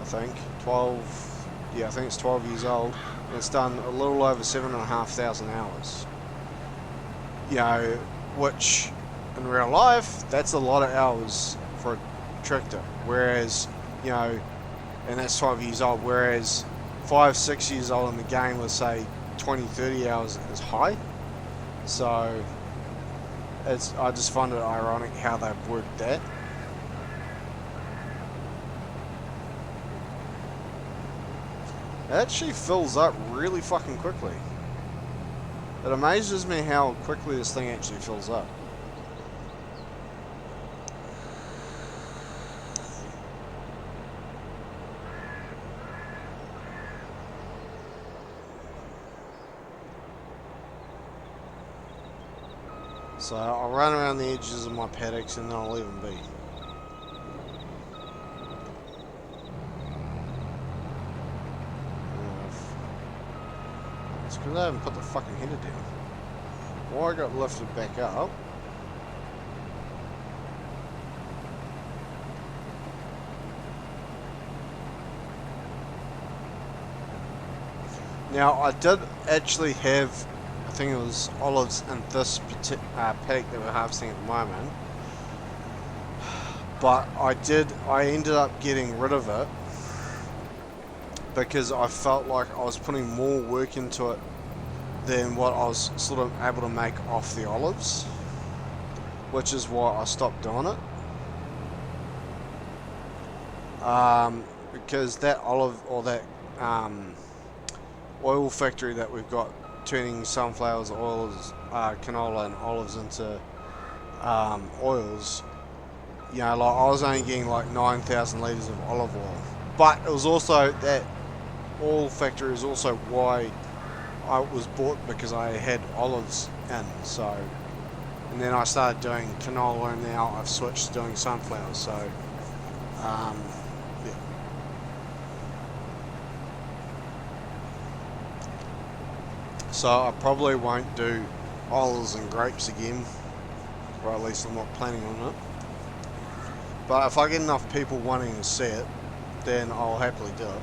I think. 12, yeah, I think it's 12 years old, and it's done a little over 7,500 hours. You know, which in real life, that's a lot of hours for a tractor. Whereas, you know, and that's 12 years old, whereas 5-6 years old in the game with, say, 20-30 hours is high. So I just find it ironic how they've worked that. It actually fills up really fucking quickly. It amazes me how quickly this thing actually fills up. So I'll run around the edges of my paddocks and then I'll leave them be. It's because I haven't put the fucking header down. Or I got lifted back up. Now I did actually have, I think it was olives in this paddock that we're harvesting at the moment, but I ended up getting rid of it because I felt like I was putting more work into it than what I was sort of able to make off the olives, which is why I stopped doing it. Because that olive or that oil factory that we've got turning sunflowers, oils, canola and olives into oils, you know, like I was only getting like 9,000 litres of olive oil. But it was also, that oil factory is also why I was bought, because I had olives in, so, and then I started doing canola, and now I've switched to doing sunflowers, so, yeah. So I probably won't do olives and grapes again, or at least I'm not planning on it. But if I get enough people wanting to see it, then I'll happily do it.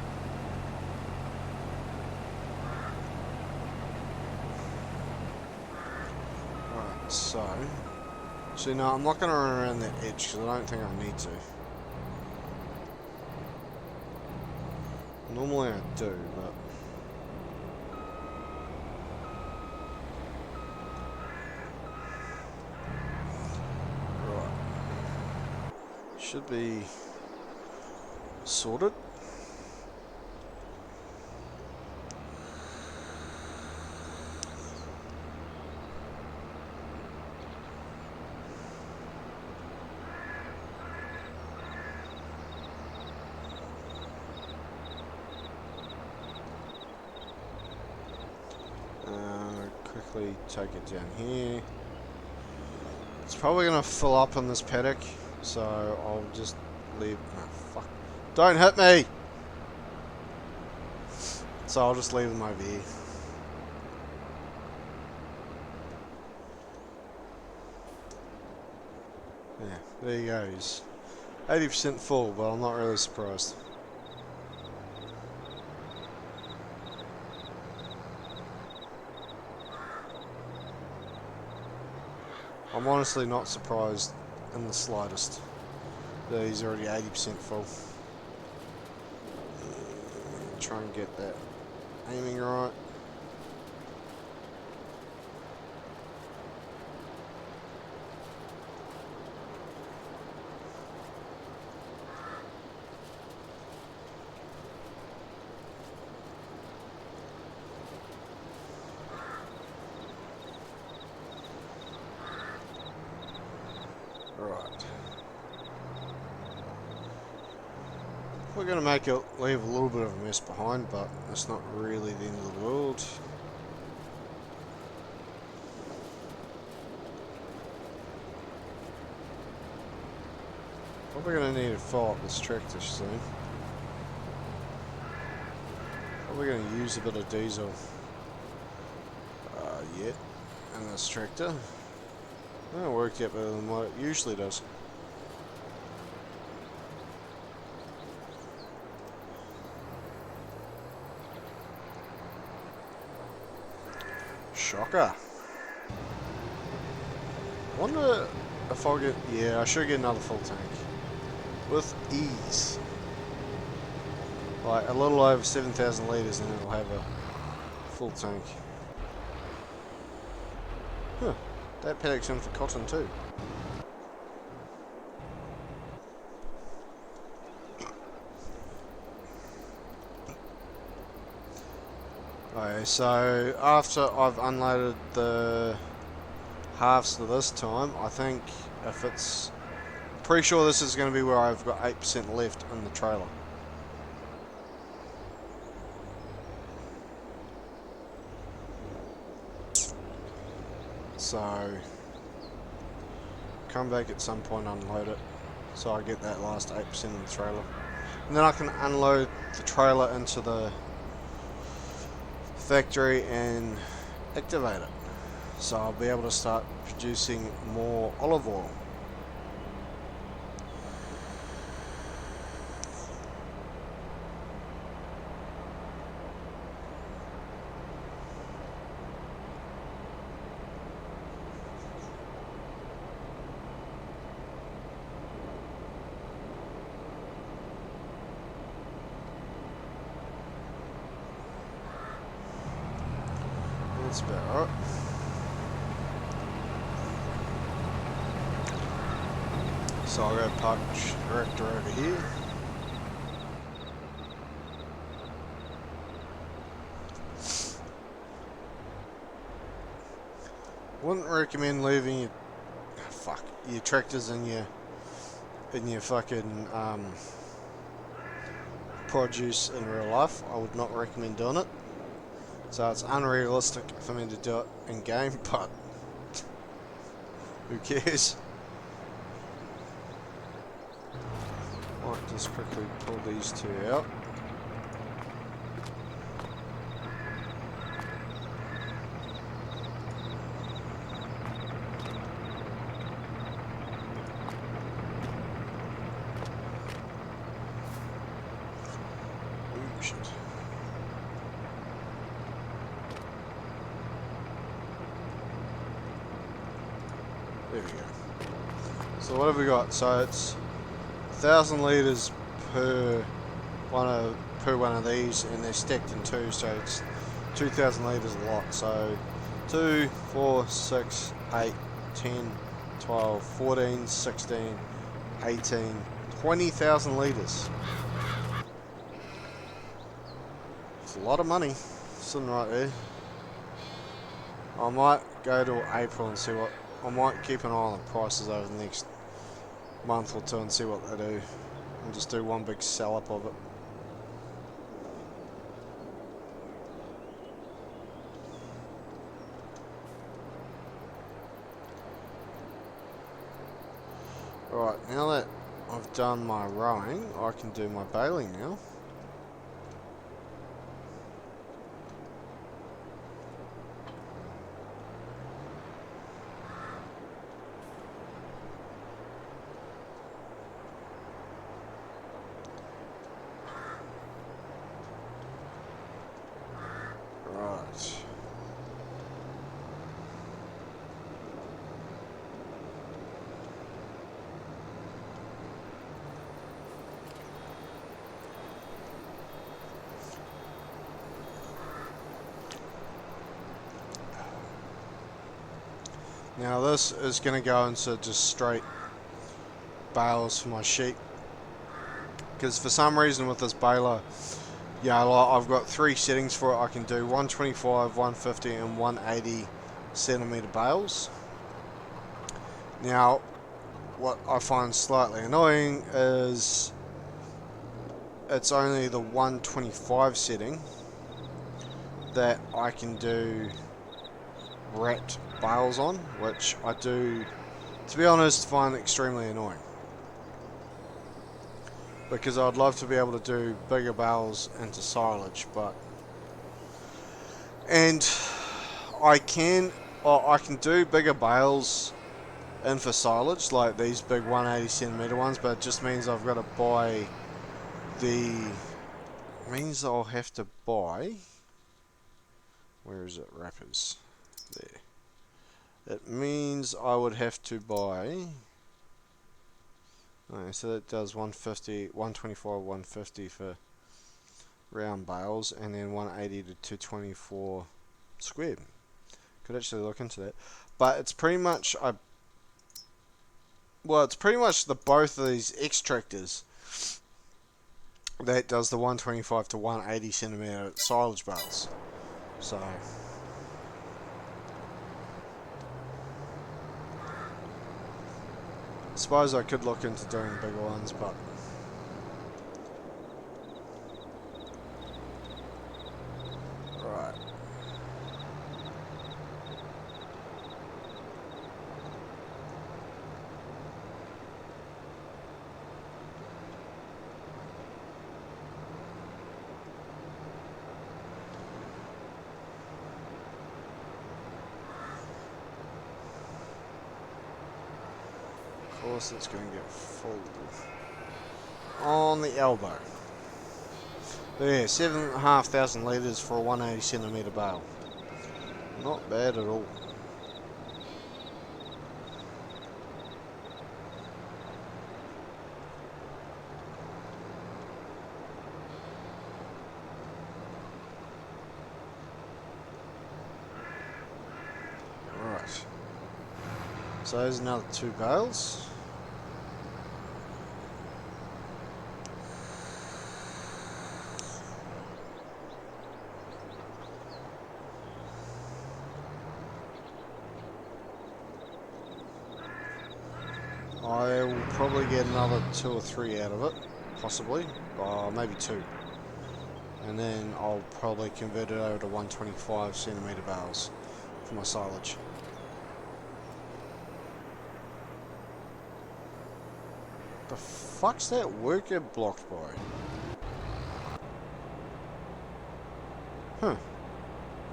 Alright, so no, I'm not going to run around that edge because I don't think I need to. Normally I do, but... should be sorted. Quickly take it down here. It's probably going to fill up in this paddock, so I'll just leave... oh, fuck. Don't hit me! So I'll just leave them over here. Yeah, there he goes. 80% full, but I'm not really surprised. I'm honestly not surprised in the slightest that he's already 80% full. Try and get that aiming right. Right. We're going to make it leave a little bit of a mess behind, but it's not really the end of the world. Probably going to need to fill up this tractor soon. Probably going to use a bit of diesel yet in this tractor. That worked out better than what it usually does. Shocker. I wonder if I'll get... yeah, I should get another full tank. With ease. Like a little over 7,000 litres and it'll have a full tank. Huh. That paddock's in for cotton too. Okay, so after I've unloaded the halves of this time, I think if it's... pretty sure this is going to be where I've got 8% left in the trailer. So, come back at some point, unload it, so I get that last 8% in the trailer. And then I can unload the trailer into the factory and activate it. So I'll be able to start producing more olive oil. That's about right. So I'll go park director over here. Wouldn't recommend leaving your tractors in your fucking produce in real life. I would not recommend doing it. So it's unrealistic for me to do it in game, but who cares? Might just quickly pull these two out. Ooh, shit. There we go. So what have we got? So it's 1,000 litres per one of these, and they're stacked in two, so it's 2,000 litres a lot. So 2, 4, 6, 8, 10, 12, 14, 16, 18, 20,000 litres. It's a lot of money sitting right there. I might go to April and see what. I might keep an eye on the prices over the next month or two and see what they do, and just do one big sell up of it. Alright, now that I've done my rowing, I can do my baling now. Right. Now this is going to go into just straight bales for my sheep, because for some reason with this baler, yeah, like I've got 3 settings for it. I can do 125, 150 and 180 centimeter bales. Now what I find slightly annoying is it's only the 125 setting that I can do wrapped bales on, which I do, to be honest, find extremely annoying, because I'd love to be able to do bigger bales into silage, and I can do bigger bales in for silage, like these big 180 centimeter ones, but it just means I've got to buy means I'll have to buy, where is it, wrappers, there. It means I would have to buy, okay, so that does 150, 125, 150 for round bales, and then 180 to 224 square. Could actually look into that, but it's pretty much it's pretty much the both of these extractors that does the 125 to 180 centimeter silage bales. So I suppose I could look into doing bigger ones, but right. Of course it's going to get full on the elbow. There, 7,500 litres for a 180 centimetre bale. Not bad at all. So there's another 2 bales. I will probably get another 2 or 3 out of it, possibly, maybe 2. And then I'll probably convert it over to 125cm bales for my silage. The fuck's that worker blocked by? Huh.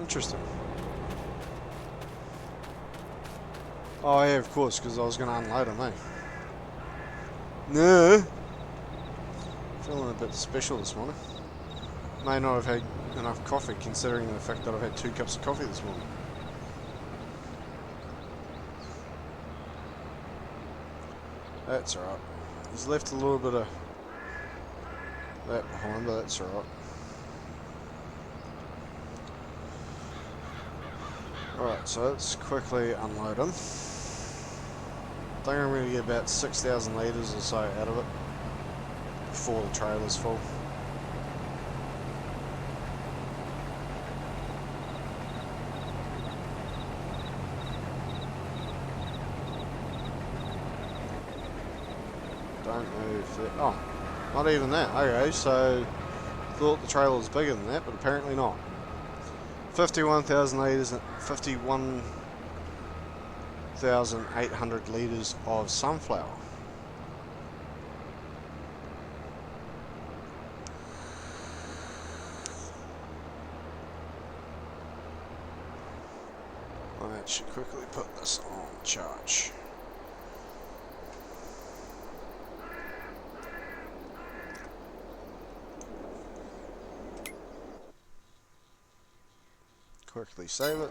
Interesting. Oh yeah, of course, because I was going to unload him, eh? No. Feeling a bit special this morning. May not have had enough coffee, considering the fact that I've had 2 cups of coffee this morning. That's alright. He's left a little bit of that behind, but that's alright. Alright, so let's quickly unload him. I think I'm going to get about 6,000 litres or so out of it before the trailer's full. Don't move that. Oh, not even that. Okay, so thought the trailer was bigger than that, but apparently not. 51,000 litres and 51,800 litres of sunflower. I should quickly put this on charge. Quickly save it.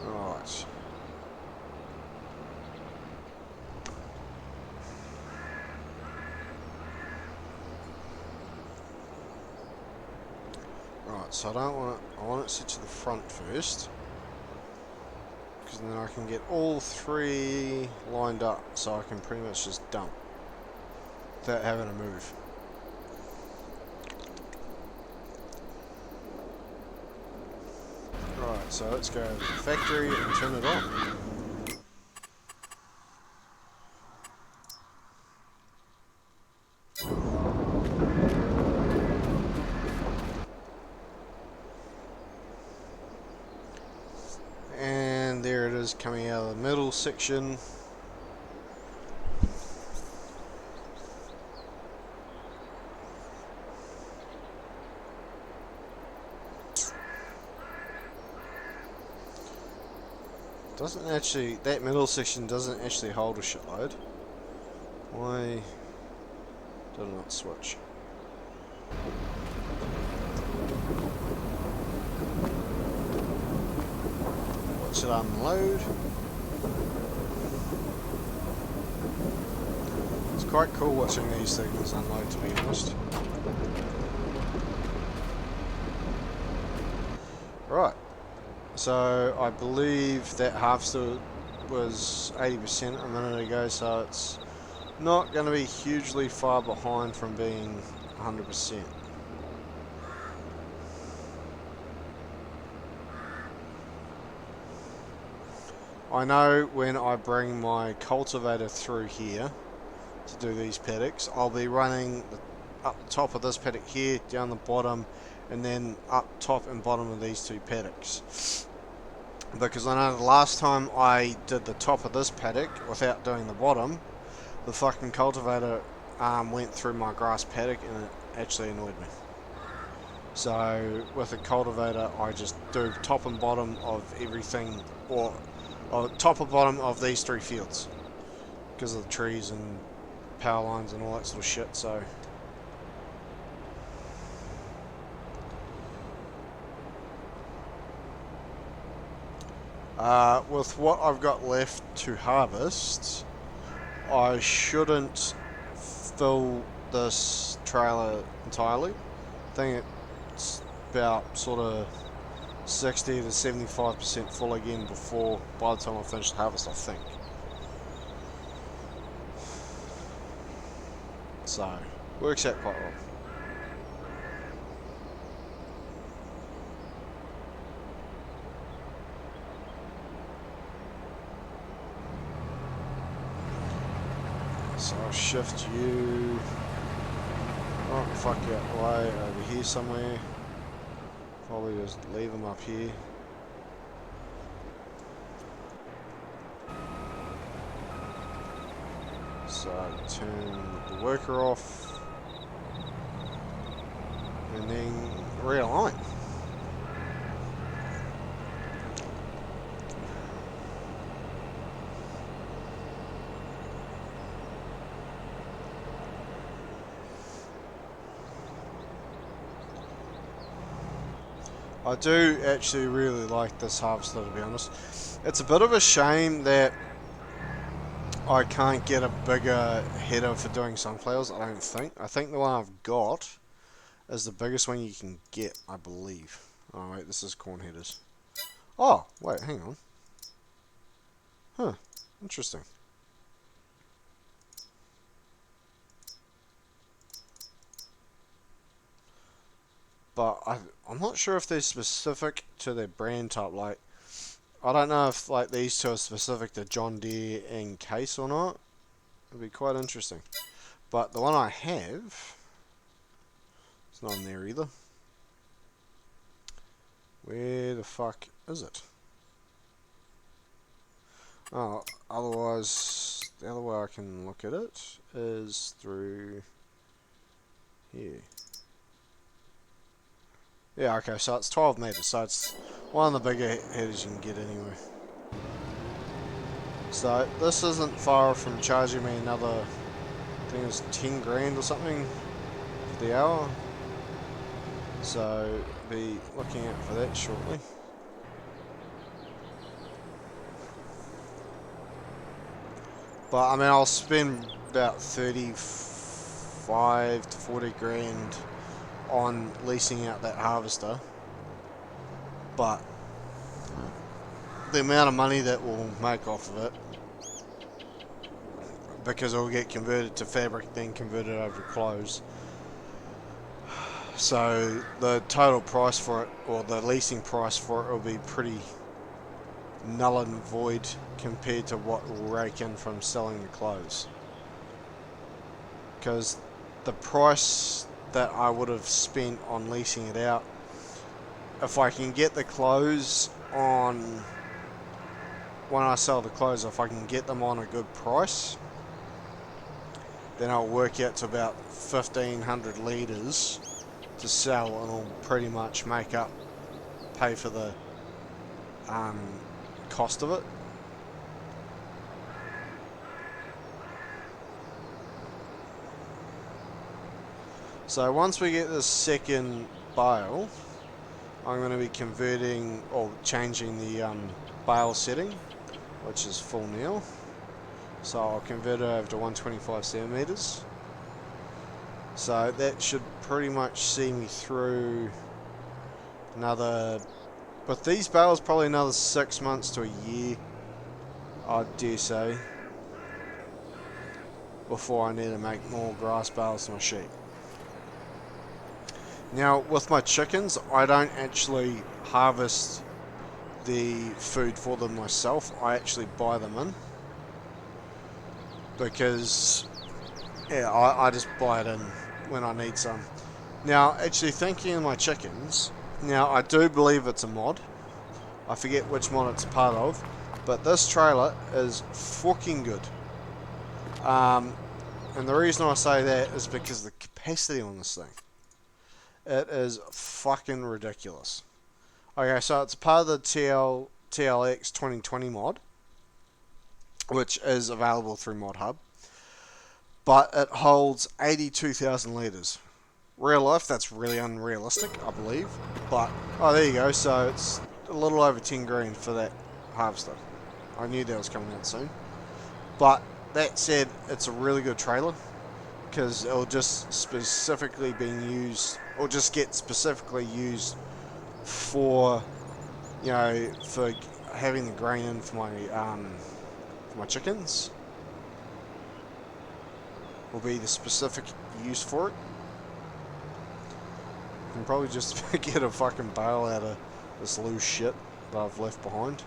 Right. Right, so I want it set to the front first, because then I can get all 3 lined up, so I can pretty much just dump without having to move. Right, so let's go to the factory and turn it on. And there it is coming out of the middle section. Doesn't actually, that middle section doesn't actually hold a shitload. Why did it not switch? Watch it unload. It's quite cool watching these things unload, to be honest. Right. So I believe that half still was 80% a minute ago, so it's not going to be hugely far behind from being 100%. I know when I bring my cultivator through here to do these paddocks, I'll be running up the top of this paddock here, down the bottom, and then up top and bottom of these 2 paddocks. Because I know the last time I did the top of this paddock without doing the bottom, the fucking cultivator went through my grass paddock and it actually annoyed me. So with a cultivator I just do top and bottom of everything, or top and bottom of these 3 fields, because of the trees and power lines and all that sort of shit. So with what I've got left to harvest, I shouldn't fill this trailer entirely. I think it's about sort of 60 to 75% full again before, by the time I finish the harvest, I think. So, works out quite well. So I'll shift you, oh fuck out the way, over here somewhere. Probably just leave them up here. So turn the worker off and then realign. I do actually really like this harvester, to be honest. It's a bit of a shame that I can't get a bigger header for doing sunflowers, I don't think. I think the one I've got is the biggest one you can get, I believe. Oh wait, this is corn headers. Oh, wait, hang on. Huh, interesting. But I'm not sure if they're specific to their brand type. Like, I don't know if like these two are specific to John Deere and Case or not. It'd be quite interesting. But the one I have, it's not in there either. Where the fuck is it? Oh, otherwise, the other way I can look at it is through here. Yeah, okay, so it's 12 meters, so it's one of the bigger headers you can get anyway. So this isn't far from charging me another, I think it's 10 grand or something for the hour. So be looking out for that shortly. But I mean, I'll spend about 35 to 40 grand on leasing out that harvester, but the amount of money that we'll make off of it, because it'll get converted to fabric, then converted over to clothes, so the total price for it, or the leasing price for it, will be pretty null and void compared to what we'll rake in from selling the clothes. Because the price that I would have spent on leasing it out, if I can get the clothes on, when I sell the clothes, if I can get them on a good price, then I'll work out to about 1,500 litres to sell, and it'll pretty much pay for the cost of it. So once we get this second bale, I'm going to be converting or changing the bale setting, which is full now. So I'll convert it over to 125 centimeters. So that should pretty much see me through another, with these bales, probably another 6 months to a year, I dare say, before I need to make more grass bales for my sheep. Now, with my chickens, I don't actually harvest the food for them myself. I actually buy them in, because yeah, I just buy it in when I need some. Now, actually thinking of my chickens, now I do believe it's a mod. I forget which mod it's a part of, but this trailer is fucking good. And the reason I say that is because the capacity on this thing, it is fucking ridiculous. Okay, so it's part of the TLX 2020 mod, which is available through ModHub, but it holds 82,000 litres. Real life, that's really unrealistic, I believe, but, oh, there you go, so it's a little over 10 grand for that harvester. I knew that was coming out soon. But that said, it's a really good trailer, because it'll just specifically being used, or just get specifically used for you know, for having the grain in for my chickens will be the specific use for it. I can probably just get a fucking bale out of this loose shit that I've left behind.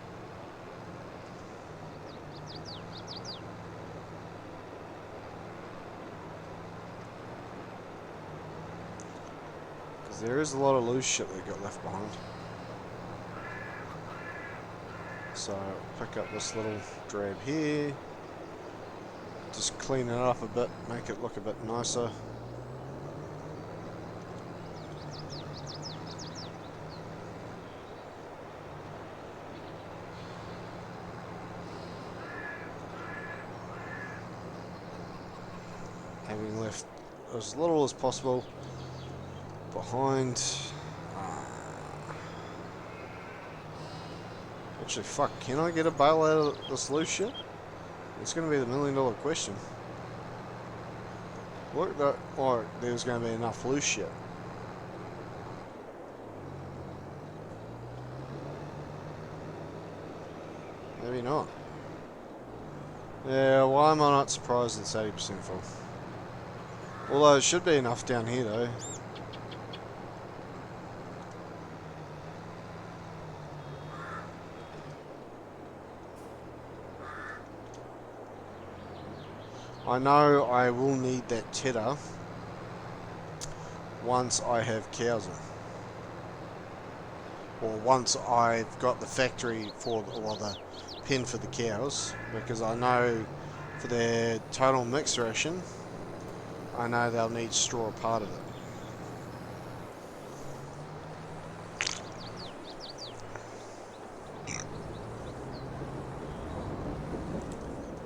Because there is a lot of loose shit that got left behind. So, pick up this little drab here. Just clean it up a bit, make it look a bit nicer. Having left as little as possible behind. Actually, fuck, can I get a bale out of this loose shit? It's going to be the $1,000,000 question. Looked like there's going to be enough loose shit. Maybe not. Yeah, why am I not surprised it's 80% full? Although it should be enough down here though. I know I will need that tedder once I have cows in. Or once I've got the factory for, or the pen for the cows, because I know for their total mix ration, I know they'll need straw a part of it.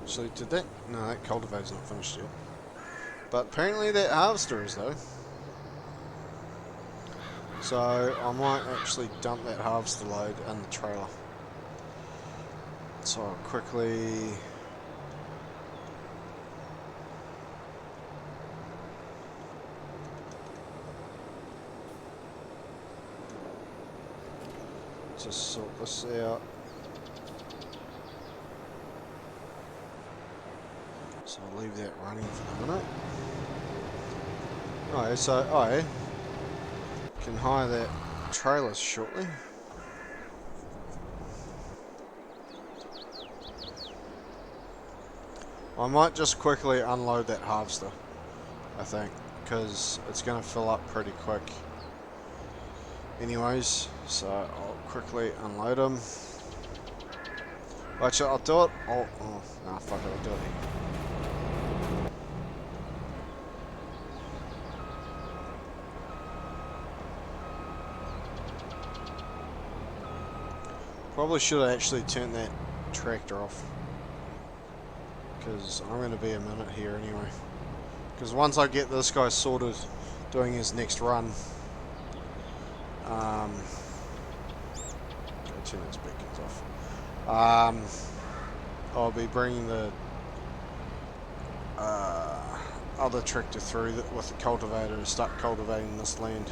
Actually, did that? No, that cultivator's not finished yet. But apparently that harvester is though. So I might actually dump that harvester load in the trailer. So I'll quickly... just sort this out. So I'll leave that running for the minute. Alright, so I can hire that trailer shortly. I might just quickly unload that harvester, I think, because it's going to fill up pretty quick anyways, so I'll quickly unload them. Actually, I'll do it. Oh, nah, fuck it, I'll do it here. Probably should have actually turned that tractor off, because I'm going to be a minute here anyway. Because once I get this guy sorted doing his next run, go turn his beacons off. I'll be bringing the other tractor through with the cultivator to start cultivating this land.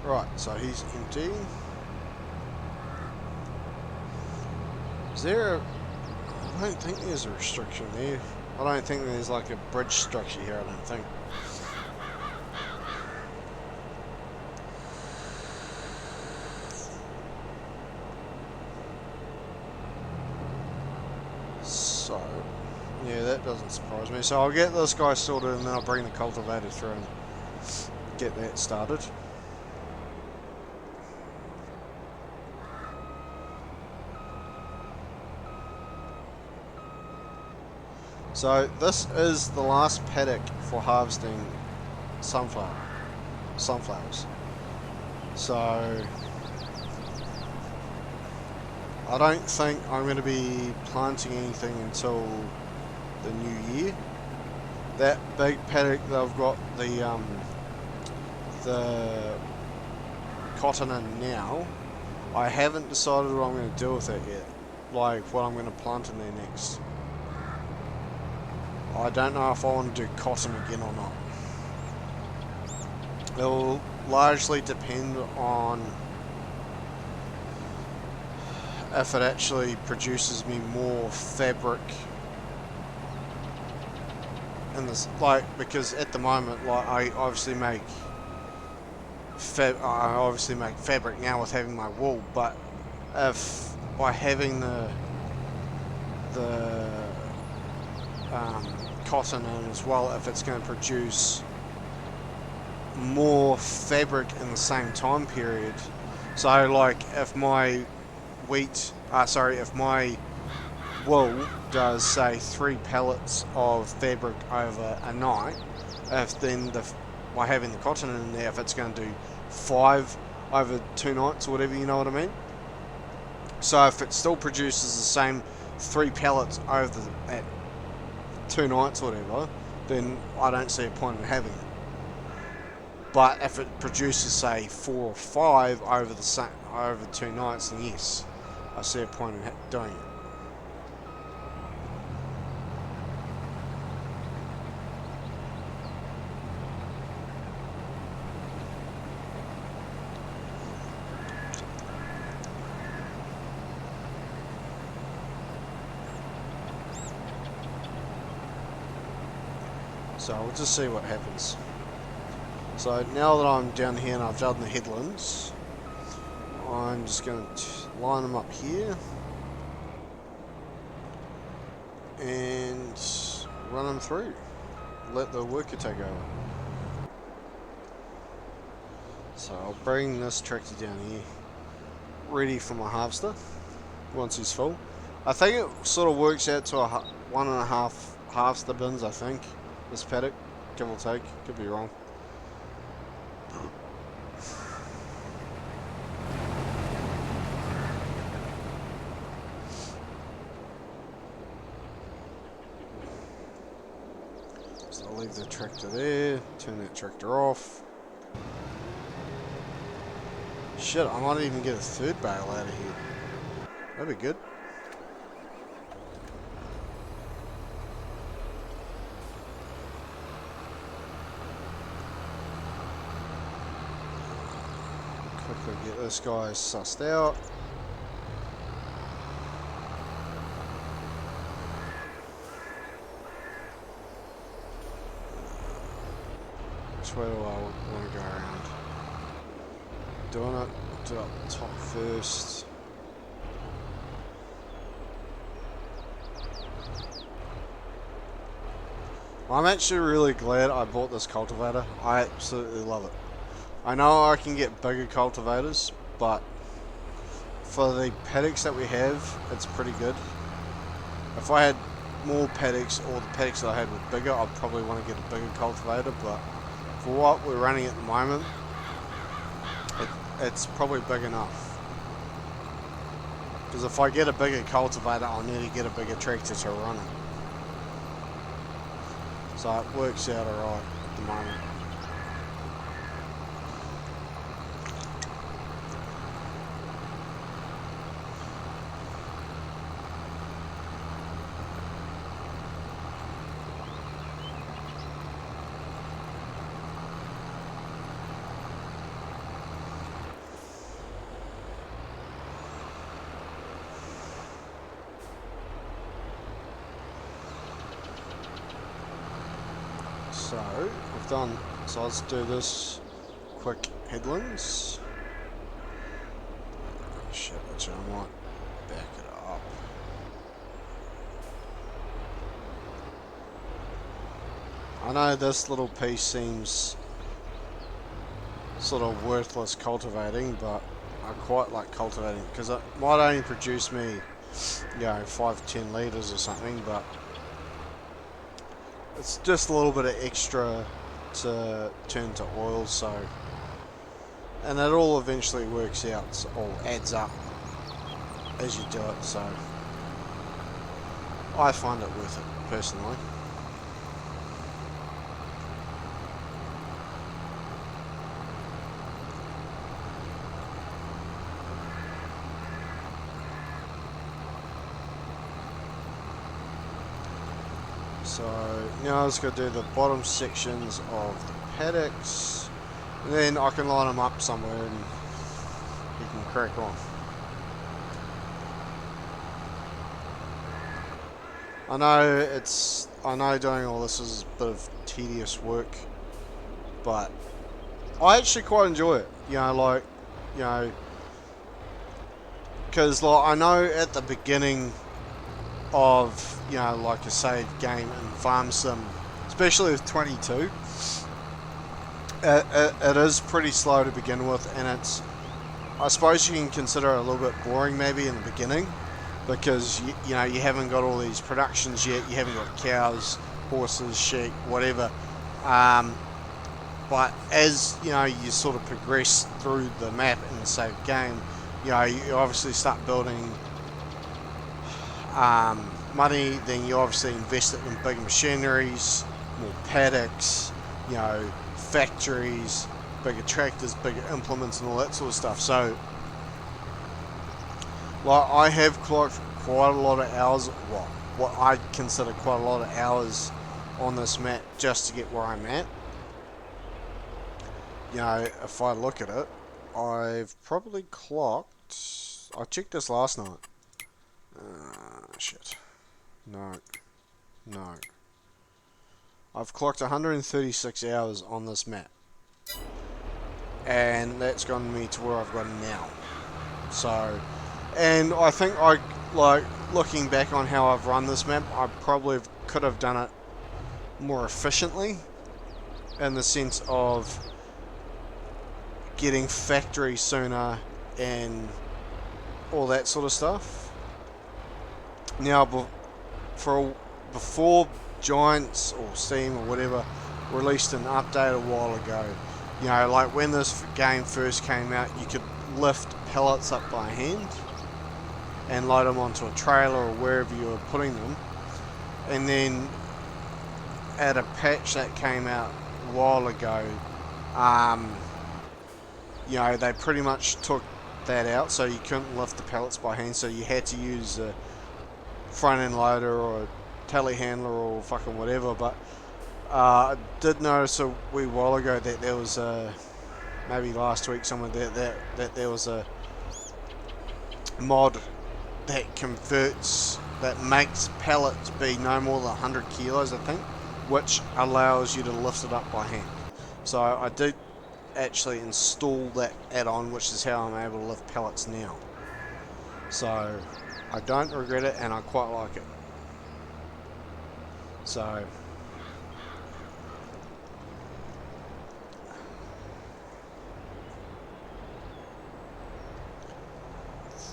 Right, so he's empty. Is there a... I don't think there's a restriction there. I don't think there's like a bridge structure here, I don't think. So, yeah, that doesn't surprise me. So I'll get this guy sorted and then I'll bring the cultivator through and get that started. So this is the last paddock for harvesting sunflowers. So I don't think I'm going to be planting anything until the new year. That big paddock that I've got the cotton in now, I haven't decided what I'm going to do with it yet. Like, what I'm going to plant in there next. I don't know if I want to do cotton again or not. It will largely depend on if it actually produces me more fabric in this, like, because at the moment, like, I obviously make fabric now with having my wool, but if by having the cotton in as well, if it's going to produce more fabric in the same time period, so like if my if my wool does say 3 pallets of fabric over a night, if then by having the cotton in there, if it's going to do 5 over 2 nights or whatever, you know what I mean? So if it still produces the same 3 pallets over at 2 nights or whatever, then I don't see a point in having it. But if it produces, say, 4 or 5 over over 2 nights, then yes, I see a point in doing it. So we'll just see what happens. So now that I'm down here and I've done the headlands, I'm just going to line them up here and run them through. Let the worker take over. So I'll bring this tractor down here, ready for my harvester once he's full. I think it sort of works out to 1.5 harvester bins, I think, this paddock, give or take, could be wrong. So I'll leave the tractor there, turn that tractor off. Shit, I might even get a 3rd bale out of here. That'd be good. Quickly get this guy sussed out. Which way do I want to go around? Do it up the top first. I'm actually really glad I bought this cultivator. I absolutely love it. I know I can get bigger cultivators, but for the paddocks that we have, it's pretty good. If I had more paddocks, or the paddocks that I had were bigger, I'd probably want to get a bigger cultivator, but for what we're running at the moment, it's probably big enough. Because if I get a bigger cultivator, I'll need to get a bigger tractor to run it. So it works out alright at the moment. So we've done, so let's do this quick headlands. Oh, shit, actually I might back it up. I know this little piece seems sort of worthless cultivating, but I quite like cultivating because it might only produce me, 5-10 litres or something, but it's just a little bit of extra to turn to oil, so, and it all eventually works out, or adds up as you do it, so I find it worth it, personally. So now I just got to do the bottom sections of the paddocks, and then I can line them up somewhere and you can crack on. I know doing all this is a bit of tedious work, but I actually quite enjoy it. Because I know at the beginning of like a save game in Farm Sim, especially with 22, it is pretty slow to begin with, and I suppose you can consider it a little bit boring maybe in the beginning, because you haven't got all these productions yet, you haven't got cows, horses, sheep, whatever. But as you sort of progress through the map in the save game, you obviously start building money. Then you obviously invest it in bigger machineries, more paddocks, factories, bigger tractors, bigger implements, and all that sort of stuff. So, like, I have clocked quite a lot of hours, what I consider quite a lot of hours on this map just to get where I'm at. If I look at it, I've probably clocked. I checked this last night. Shit. No. I've clocked 136 hours on this map, and that's gotten me to where I've gotten now. So, and I think looking back on how I've run this map, I probably could have done it more efficiently, in the sense of getting factory sooner and all that sort of stuff. Now, before Giants or Steam or whatever released an update a while ago, like when this game first came out, you could lift pallets up by hand and load them onto a trailer or wherever you were putting them. And then at a patch that came out a while ago, they pretty much took that out, so you couldn't lift the pallets by hand, so you had to use a front end loader or a telehandler or fucking whatever. But I did notice a wee while ago that there was maybe last week somewhere that there was a mod that makes pallets be no more than 100 kilos, I think, which allows you to lift it up by hand. So I did actually install that add-on, which is how I'm able to lift pallets now. So I don't regret it, and I quite like it. So I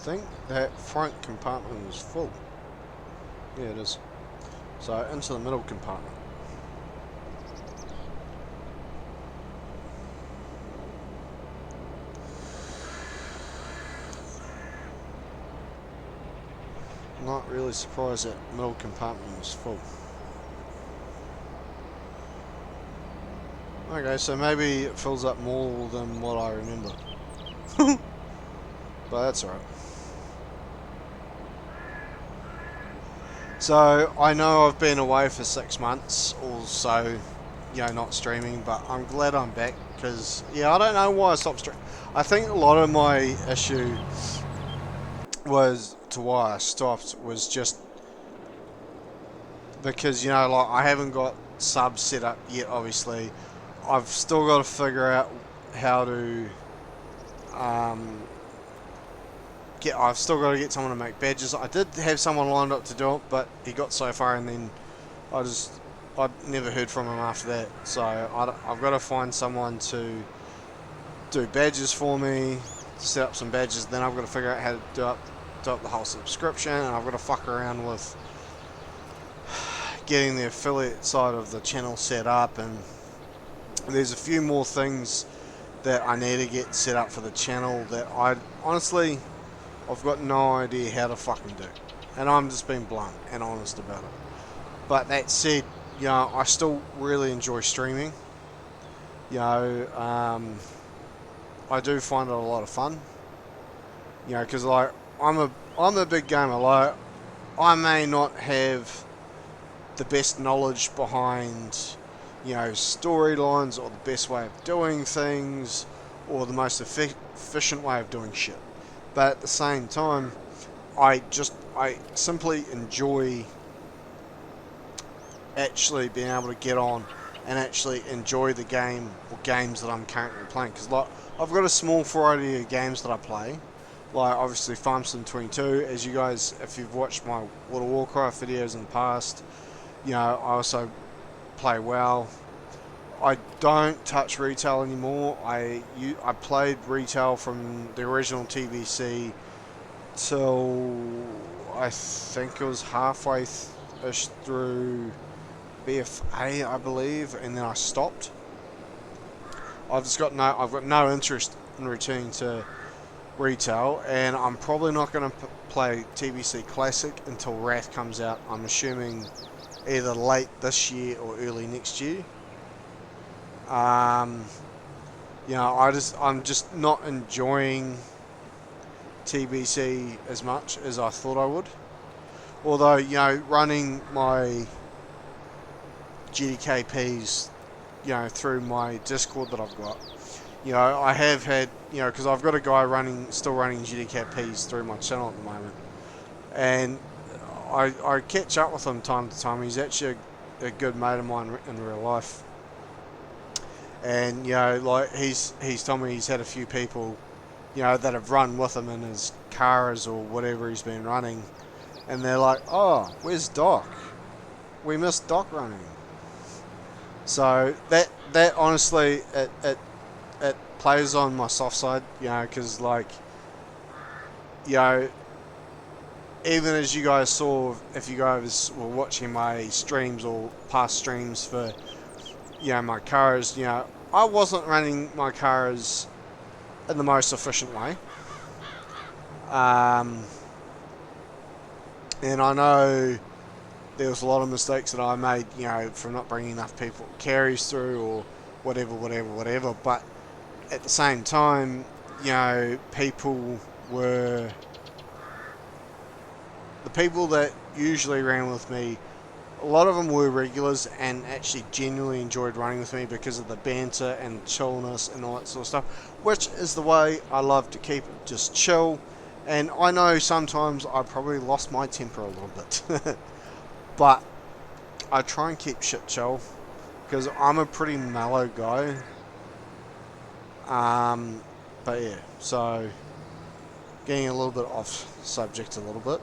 think that front compartment is full. Yeah, it is. So into the middle compartment. Not really surprised that middle compartment was full. Okay, so maybe it fills up more than what I remember. But that's alright. So, I know I've been away for 6 months or so, not streaming, but I'm glad I'm back, because, I don't know why I stopped streaming. I think a lot of my issue was to why I stopped was just because, like, I haven't got subs set up yet, obviously. I've still got to figure out how to I've still got to get someone to make badges. I did have someone lined up to do it, but he got so far and then I never heard from him after that. So I've got to find someone to do badges for me, to set up some badges. Then I've got to figure out how to do up the whole subscription, and I've got to fuck around with getting the affiliate side of the channel set up, and there's a few more things that I need to get set up for the channel that I've got no idea how to fucking do. And I'm just being blunt and honest about it. But that said, I still really enjoy streaming. I do find it a lot of fun. Because like I'm a big gamer. Like, I may not have the best knowledge behind, you know, storylines, or the best way of doing things, or the most efficient way of doing shit. But at the same time, I simply enjoy actually being able to get on and actually enjoy the game or games that I'm currently playing. Because like, I've got a small variety of games that I play. Like obviously Farm Sim 22, as you guys, if you've watched my World of Warcraft videos in the past, you know, I also play WoW. I don't touch retail anymore. I played retail from the original TVC till I think it was halfway-ish through BFA, I believe, and then I stopped. I've got no interest in returning to retail, and I'm probably not going to play TBC Classic until Wrath comes out. I'm assuming either late this year or early next year. You know, I'm just not enjoying TBC as much as I thought I would. Although, you know, running my GDKPs, you know, through my Discord that I've got, you know, I have had, you know, because I've got a guy still running GDKPs through my channel at the moment, and I catch up with him time to time. He's actually a good mate of mine in real life, and you know, like he's told me he's had a few people, you know, that have run with him in his cars or whatever he's been running, and they're like, "Oh, where's Doc? We missed Doc running." So that honestly, it plays on my soft side, you know, because like, you know, even as you guys saw, if you guys were watching my streams or past streams for, you know, my cars, you know, I wasn't running my cars in the most efficient way. And I know there was a lot of mistakes that I made, you know, from not bringing enough people carries through or whatever. But at the same time, you know, the people that usually ran with me, a lot of them were regulars and actually genuinely enjoyed running with me because of the banter and chillness and all that sort of stuff, which is the way I love to keep it, just chill. And I know sometimes I probably lost my temper a little bit, but I try and keep shit chill because I'm a pretty mellow guy. But yeah, so getting a little bit off subject a little bit.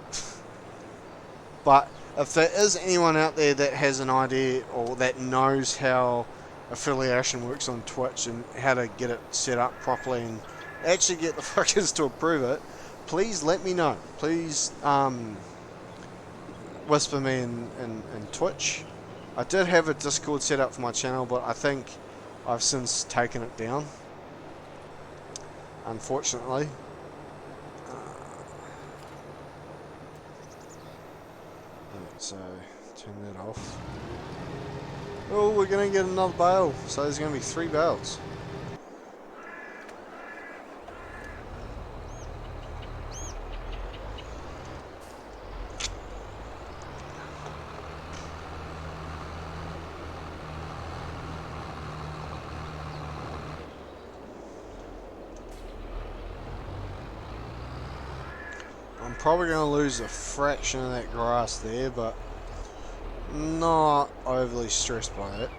But if there is anyone out there that has an idea or that knows how affiliation works on Twitch and how to get it set up properly and actually get the fuckers to approve it, please let me know. Please whisper me in Twitch. I did have a Discord set up for my channel, but I think I've since taken it down, unfortunately. So turn that off. Oh, we're gonna get another bale, so there's gonna be 3 bales. I'm probably going to lose a fraction of that grass there, but not overly stressed by it.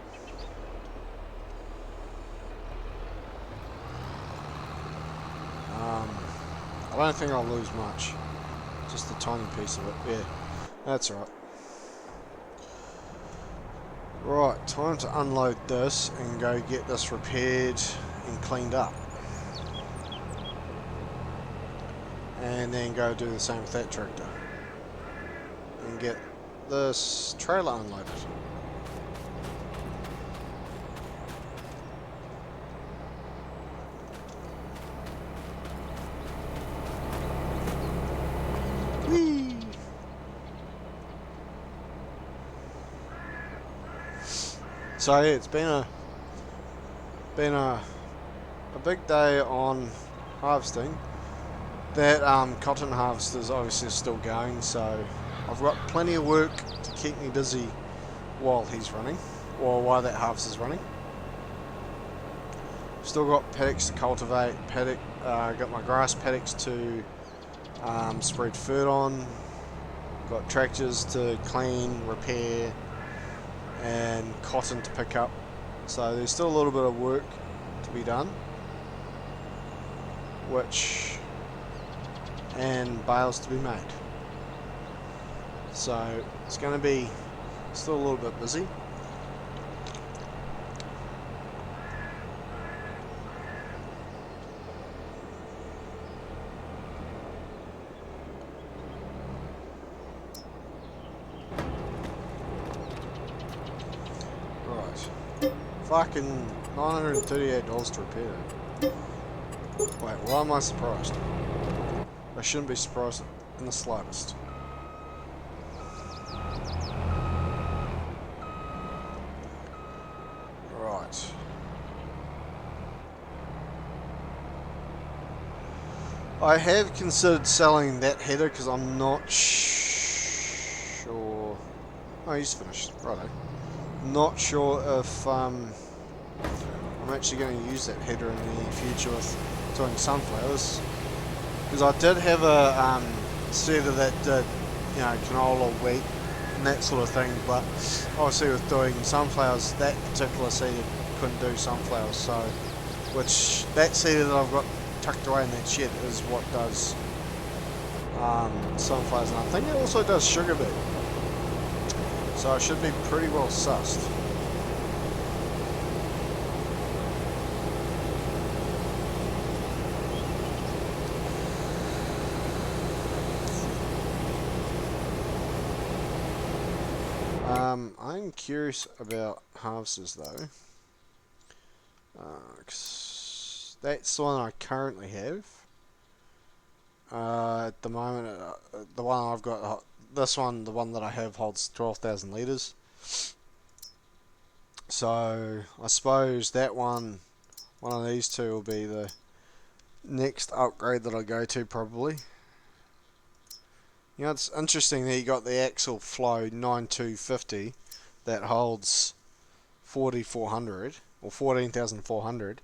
I don't think I'll lose much. Just a tiny piece of it. Yeah, that's right. Right, time to unload this and go get this repaired and cleaned up. And then go do the same with that tractor. And get this trailer unloaded. Whee! So yeah, it's been a big day on harvesting. That cotton harvest is obviously still going, so I've got plenty of work to keep me busy while he's running, or while that harvest is running. Still got paddocks to cultivate, got my grass paddocks to spread food on, got tractors to clean, repair, and cotton to pick up. So there's still a little bit of work to be done, and bales to be made. So it's going to be still a little bit busy. Right. Fucking $938 to repair it. Wait, why am I surprised? I shouldn't be surprised in the slightest. Right. I have considered selling that header because I'm not sure. Oh, he's finished. Righto. Not sure if I'm actually going to use that header in the future with doing sunflowers. Because I did have a seeder that did, canola, wheat, and that sort of thing. But obviously with doing sunflowers, that particular seeder couldn't do sunflowers. So, which that seeder that I've got tucked away in that shed is what does sunflowers, and I think it also does sugar beet. So I should be pretty well sussed. I'm curious about harvesters though. 'Cause that's the one I currently have. At the moment, the one I've got, this one, the one that I have holds 12,000 litres. So I suppose that one of these two will be the next upgrade that I go to probably. You know, it's interesting that you got the Axle Flow 9250 that holds 4,400 or 14,400,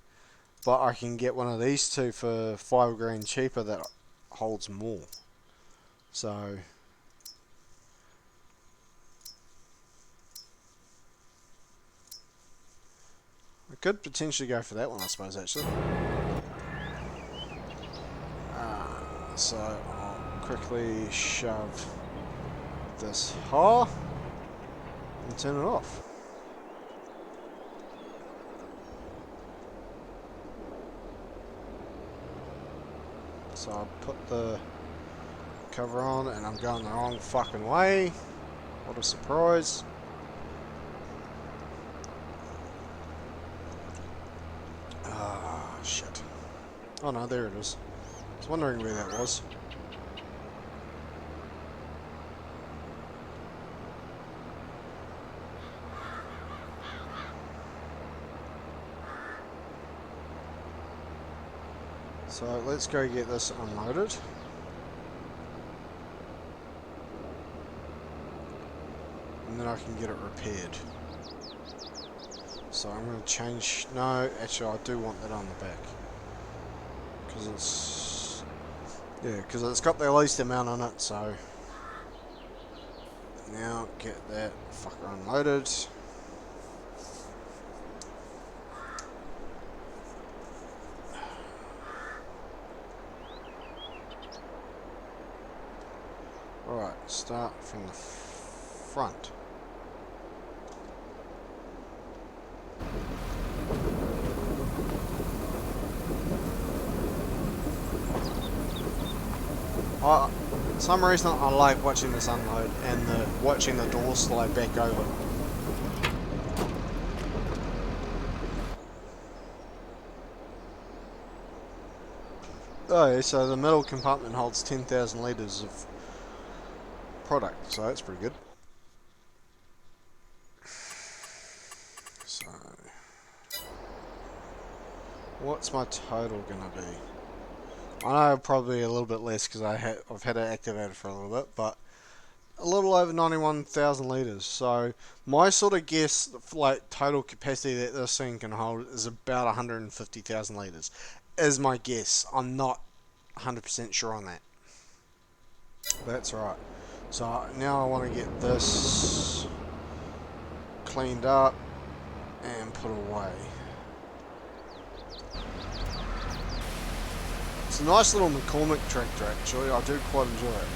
but I can get one of these two for $5 grand cheaper that holds more. So I could potentially go for that one, I suppose, actually. So I'll quickly shove this hoe and turn it off. So I put the cover on and I'm going the wrong fucking way. What a surprise. Ah, shit. Oh no, there it is. I was wondering where that was. So let's go get this unloaded. And then I can get it repaired. So I'm going to change... No, actually I do want that on the back. Because it's... Yeah, because it's got the least amount on it, so... Now get that fucker unloaded. Alright, start from the front. For some reason I like watching this unload and watching the door slide back over. Oh yeah, so the middle compartment holds 10,000 litres of product, so that's pretty good. So, what's my total gonna be? I know probably a little bit less because I've had it activated for a little bit, but a little over 91,000 litres. So my sort of guess, like total capacity that this thing can hold is about 150,000 litres. Is my guess. I'm not 100% sure on that. But that's right. So now I want to get this cleaned up and put away. It's a nice little McCormick tractor actually. I do quite enjoy it.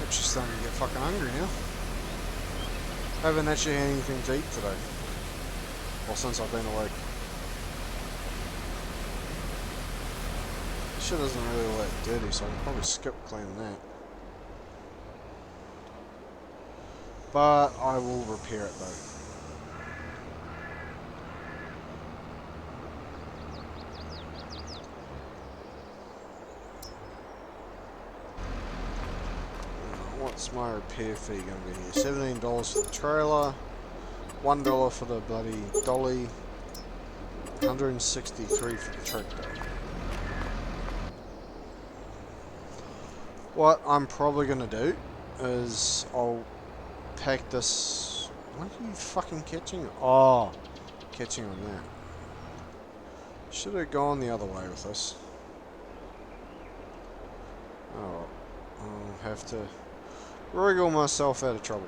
Actually starting to get fucking hungry now. I haven't actually had anything to eat today. Well, since I've been awake. This shit isn't really all that dirty, so I can probably skip cleaning that. But I will repair it though. What's my repair fee going to be here? $17 for the trailer, $1 for the bloody dolly, $163 for the tractor. What I'm probably going to do is I'll pack this... What are you fucking catching? Oh, catching on that. Should have gone the other way with this. Oh, I'll have to wriggle myself out of trouble.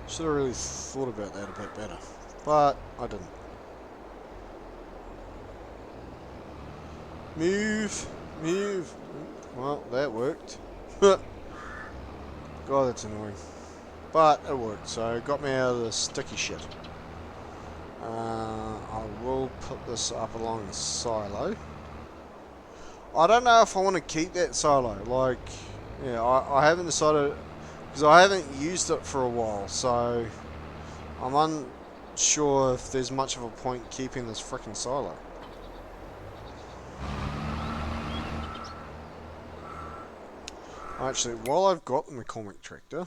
Should have really thought about that a bit better, but I didn't. Move, move. Well, that worked. God, that's annoying. But it worked, so it got me out of the sticky shit. I will put this up along the silo. I don't know if I want to keep that silo. Like, yeah, I haven't decided, because I haven't used it for a while, so I'm unsure if there's much of a point keeping this frickin' silo. Actually, while I've got the McCormick tractor,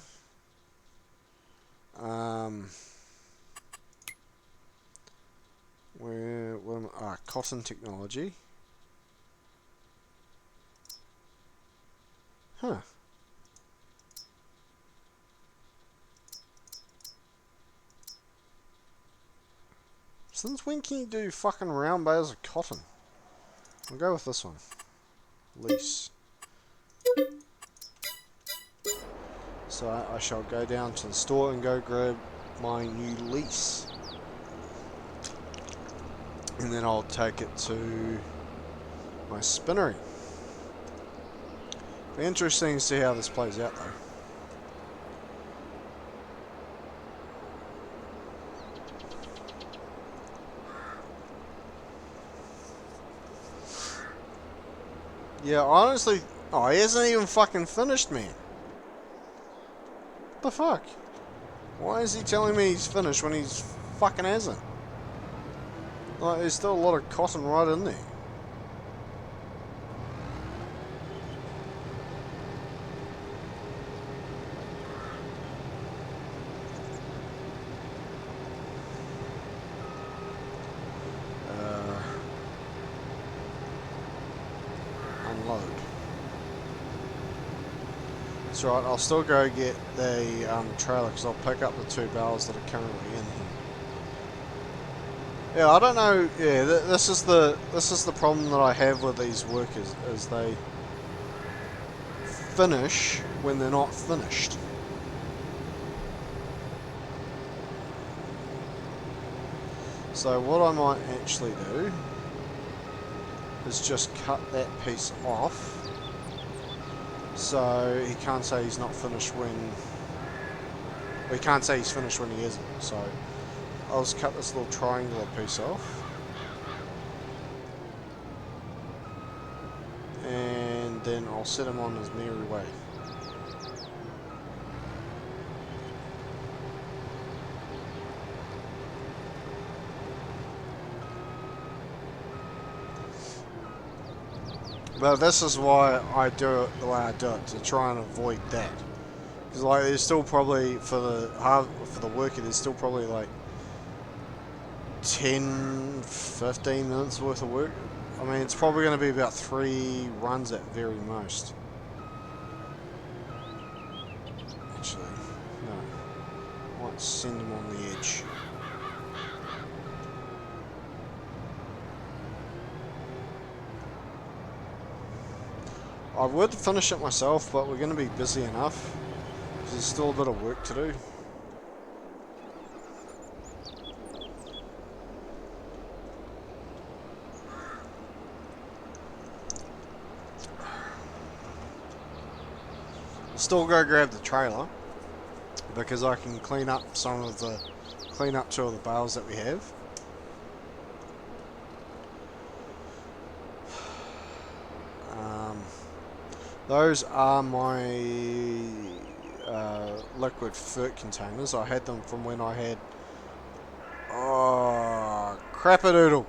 where am I? Cotton Technology. Huh. Since when can you do fucking round bales of cotton? I'll go with this one. Lease. So I shall go down to the store and go grab my new lease. And then I'll take it to my spinnery. Be interesting to see how this plays out though. Yeah, honestly... Oh, he hasn't even fucking finished, man. What the fuck? Why is he telling me he's finished when he's fucking hasn't? Like, there's still a lot of cotton right in there. Unload. That's right, I'll still go get the trailer because I'll pick up the 2 bales that are currently in here. Yeah, I don't know. Yeah, this is the problem that I have with these workers is they finish when they're not finished. So what I might actually do is just cut that piece off. So he can't say he's not finished when... Well, he can't say he's finished when he isn't. So I'll just cut this little triangular piece off. And then I'll set him on his merry way. But this is why I do it the way I do it, to try and avoid that. Because like, there's still probably for the worker, there's still probably like 10, 15 minutes worth of work. I mean, it's probably going to be about 3 runs at very most. Actually, no. Let's send him on the edge. I would finish it myself, but we're going to be busy enough. There's still a bit of work to do. Still go grab the trailer because I can clean up two of the bales that we have. Those are my liquid fert containers. I had them from when I had crap-a-doodle.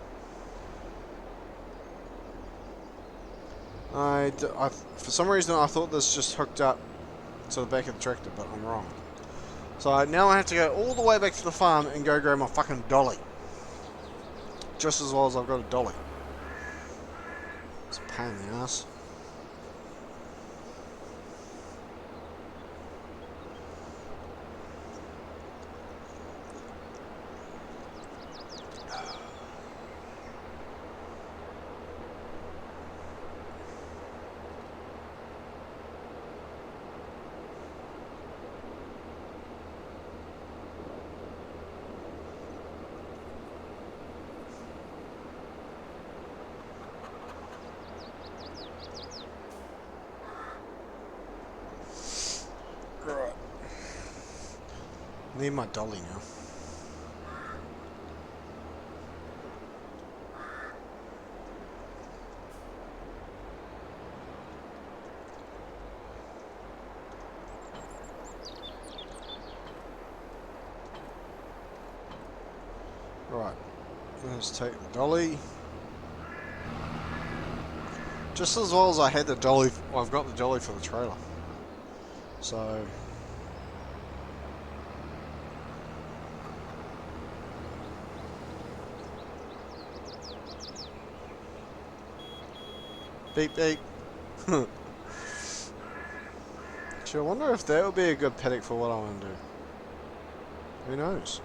For some reason I thought this just hooked up to the back of the tractor, but I'm wrong. So now I have to go all the way back to the farm and go grab my fucking dolly. Just as well as I've got a dolly. It's a pain in the ass. Right. Need my dolly now. Right. Let's take the dolly. Just as well as I had the dolly, I've got the dolly for the trailer. So beep beep. Gee, I wonder if that would be a good paddock for what I want to do. Who knows?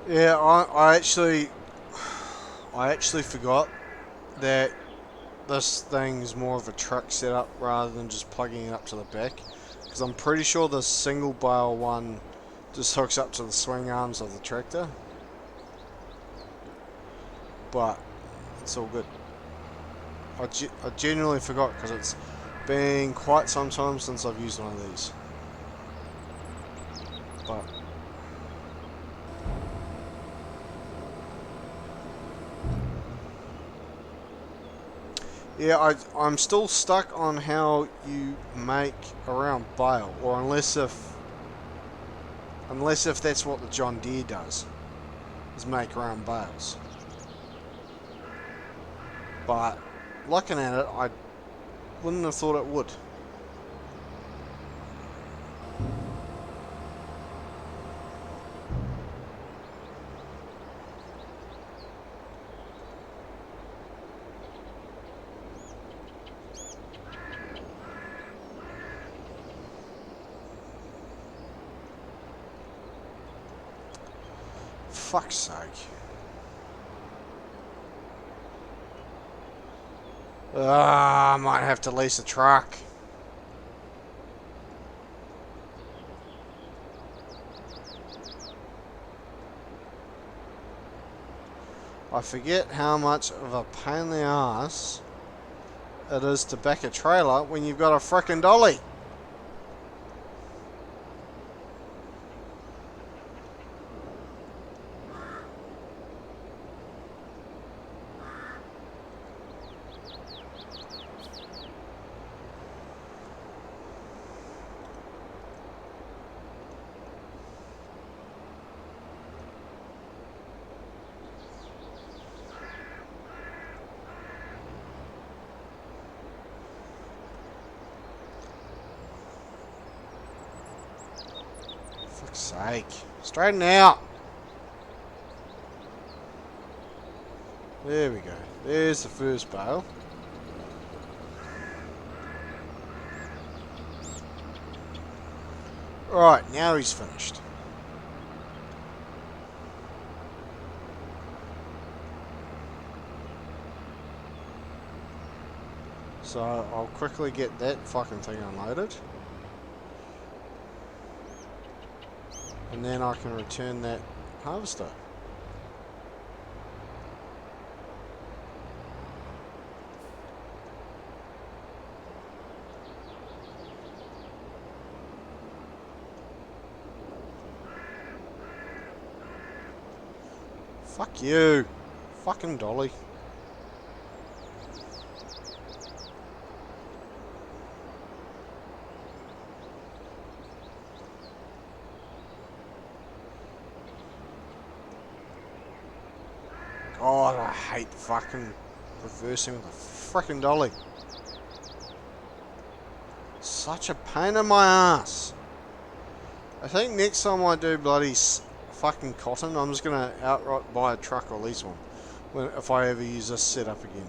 Yeah, I actually forgot that this thing's more of a truck setup rather than just plugging it up to the back, because I'm pretty sure the single bale one just hooks up to the swing arms of the tractor, but it's all good. I genuinely forgot because it's been quite some time since I've used one of these, but yeah, I'm still stuck on how you make a round bale, or unless if that's what the John Deere does, is make round bales. But looking at it, I wouldn't have thought it would. Fuck's sake. I might have to lease a truck. I forget how much of a pain in the ass it is to back a trailer when you've got a frickin' dolly. fuck's sake. Straighten out. There we go. There's the first bale. Right, now he's finished. So I'll quickly get that fucking thing unloaded. And then I can return that harvester. Fuck you. Fucking dolly. God, I hate fucking reversing with a frickin' dolly. Such a pain in my ass. I think next time I do bloody fucking cotton, I'm just gonna outright buy a truck or lease one if I ever use this setup again.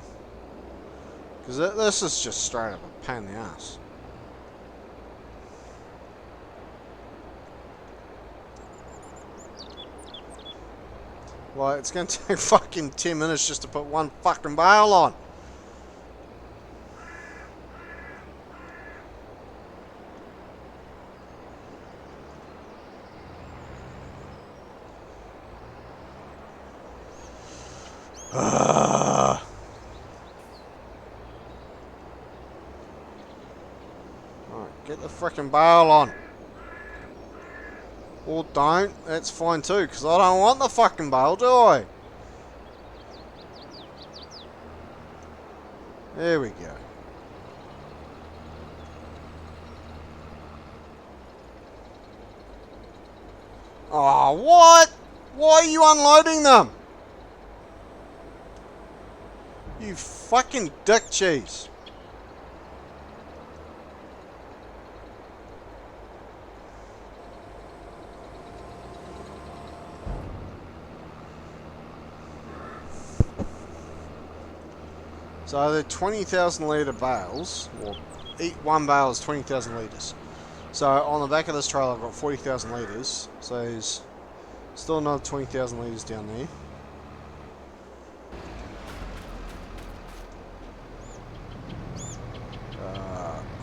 Because this is just straight up a pain in the ass. Well, it's going to take fucking 10 minutes just to put one fucking bale on. Alright, get the frickin' bale on. Or don't, that's fine too, because I don't want the fucking bale, do I? There we go. Oh, what? Why are you unloading them? You fucking dick cheese. So they're 20,000 litre bales, or one bale is 20,000 litres. So on the back of this trailer I've got 40,000 litres, so there's still another 20,000 litres down there.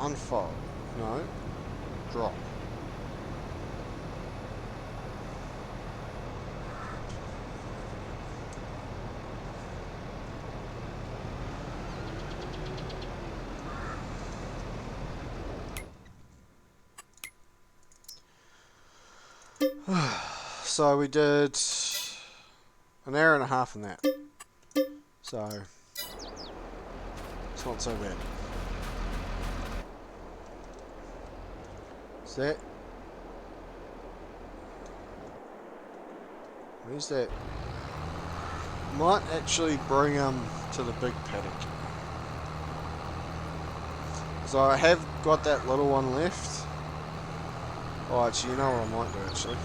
Unfold. No. Drop. So we did an hour and a half in that. So it's not so bad. Is that? Where's that? Might actually bring them to the big paddock. So I have got that little one left. Oh, actually, you know what I might do actually?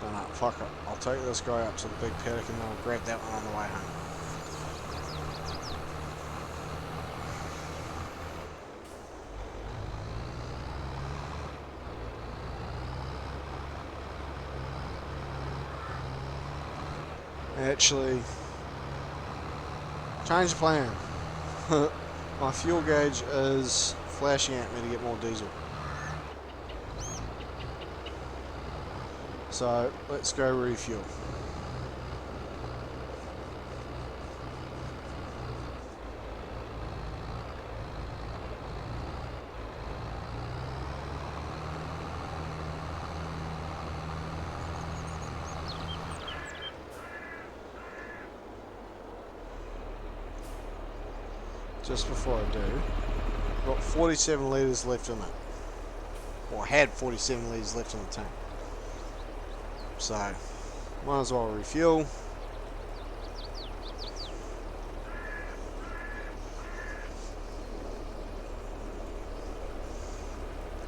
No, fuck it. I'll take this guy up to the big paddock and then I'll grab that one on the way home. Actually, change the plan. My fuel gauge is flashing at me to get more diesel. So let's go refuel. Just before I do, I've got 47 litres left in it. Or I had 47 litres left in the tank. So, might as well refuel.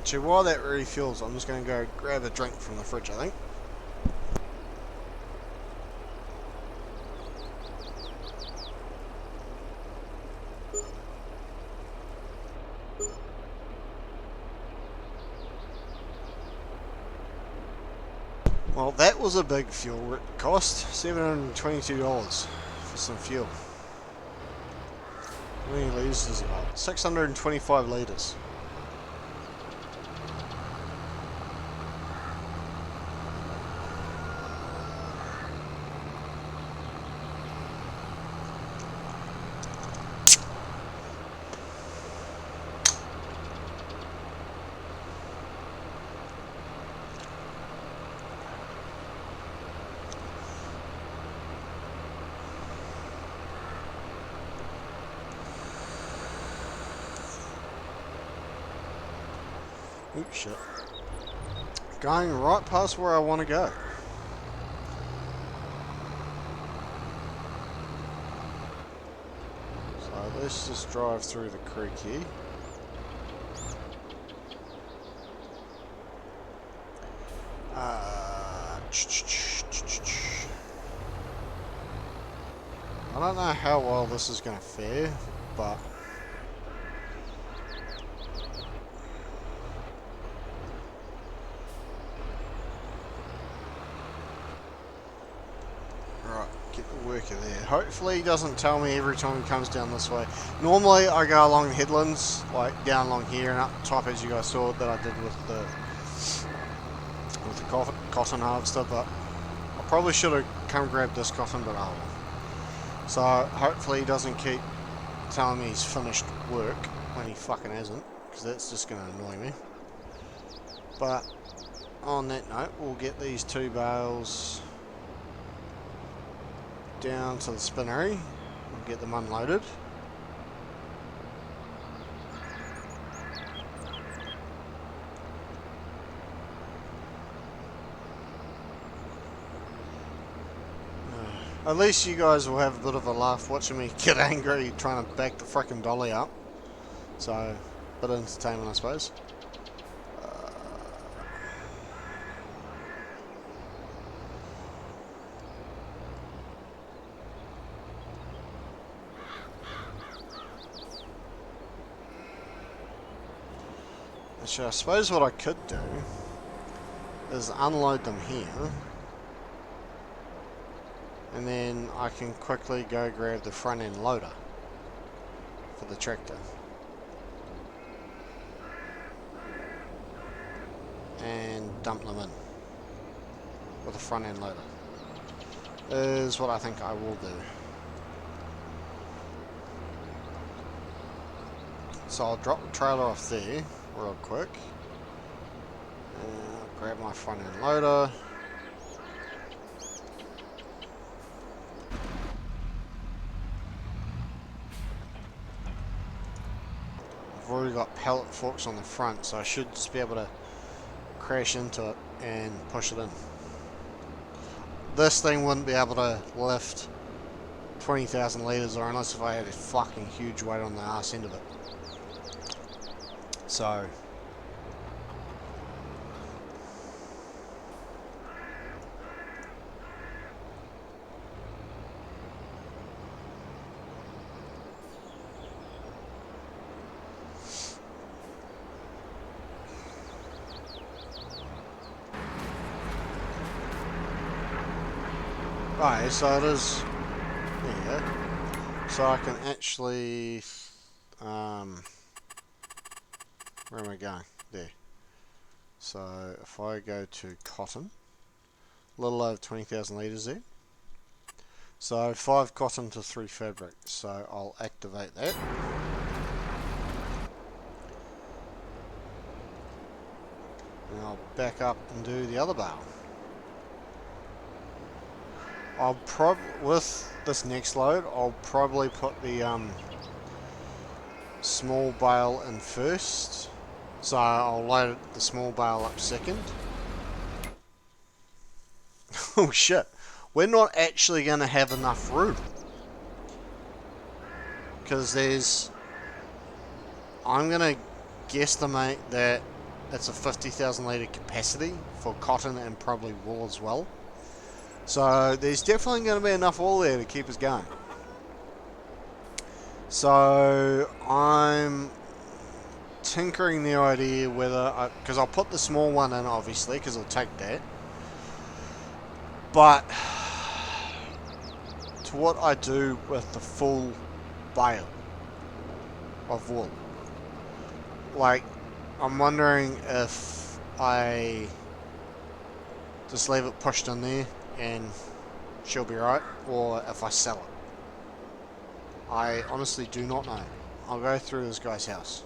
Actually, while that refuels, I'm just going to go grab a drink from the fridge, I think. Well, that was a big fuel cost, $722 for some fuel. How many litres is it? 625 litres. Oops, shit. Going right past where I want to go. So let's just drive through the creek here. I don't know how well this is going to fare, but right, get the worker there. Hopefully he doesn't tell me every time he comes down this way. Normally I go along the headlands, like down along here and up top, as you guys saw that I did with the cotton harvester, but I probably should have come grab this coffin, but oh. So hopefully he doesn't keep telling me he's finished work when he fucking hasn't, because that's just going to annoy me. But on that note, we'll get these 2 bales down to the spinnery and get them unloaded. At least you guys will have a bit of a laugh watching me get angry trying to back the frickin' dolly up. So, a bit of entertainment, I suppose. Actually, I suppose what I could do is unload them here. And then I can quickly go grab the front end loader for the tractor. And dump them in with a front end loader. Is what I think I will do. So I'll drop the trailer off there real quick. And I'll grab my front end loader. I've already got pallet forks on the front, so I should just be able to crash into it and push it in. This thing wouldn't be able to lift 20,000 litres, or unless if I had a fucking huge weight on the arse end of it. So right, so it is there. So I can actually where am I going? There. So if I go to cotton, a little over 20,000 litres there. So 5 cotton to 3 fabric. So I'll activate that. And I'll back up and do the other bale. I'll probably, with this next load, I'll probably put the small bale in first. So I'll load the small bale up second. Oh shit, we're not actually going to have enough room. Because I'm going to guesstimate that it's a 50,000 litre capacity for cotton and probably wool as well. So there's definitely going to be enough wool there to keep us going. So I'm tinkering the idea whether, because I'll put the small one in obviously, because I'll take that. But to what I do with the full bale of wool. Like, I'm wondering if I just leave it pushed in there and she'll be right, or if I sell it. I honestly do not know. I'll go through this guy's house.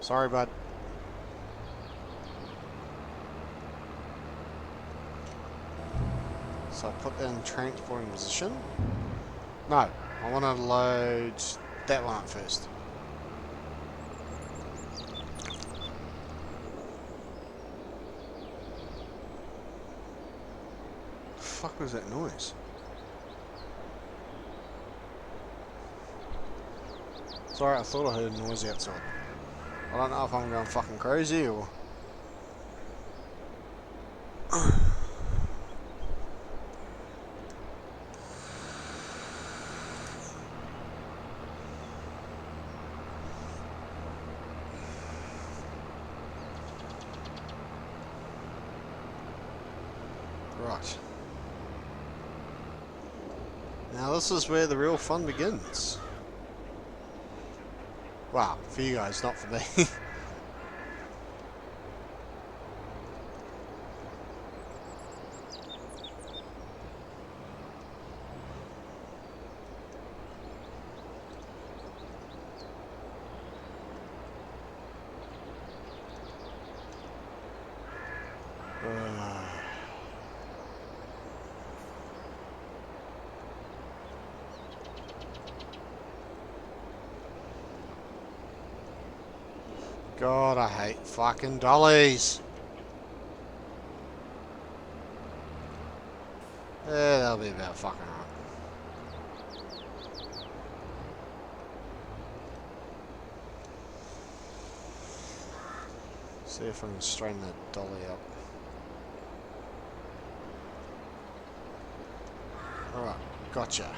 Sorry, bud. So I put that in transporting position. No, I want to load that one up first. The fuck was that noise? Sorry, I thought I heard a noise outside. I don't know if I'm going fucking crazy or... Right. Now this is where the real fun begins. Wow, for you guys, not for me. God, I hate fucking dollies. Yeah, that'll be about fucking right. See if I can straighten that dolly up. Alright, gotcha.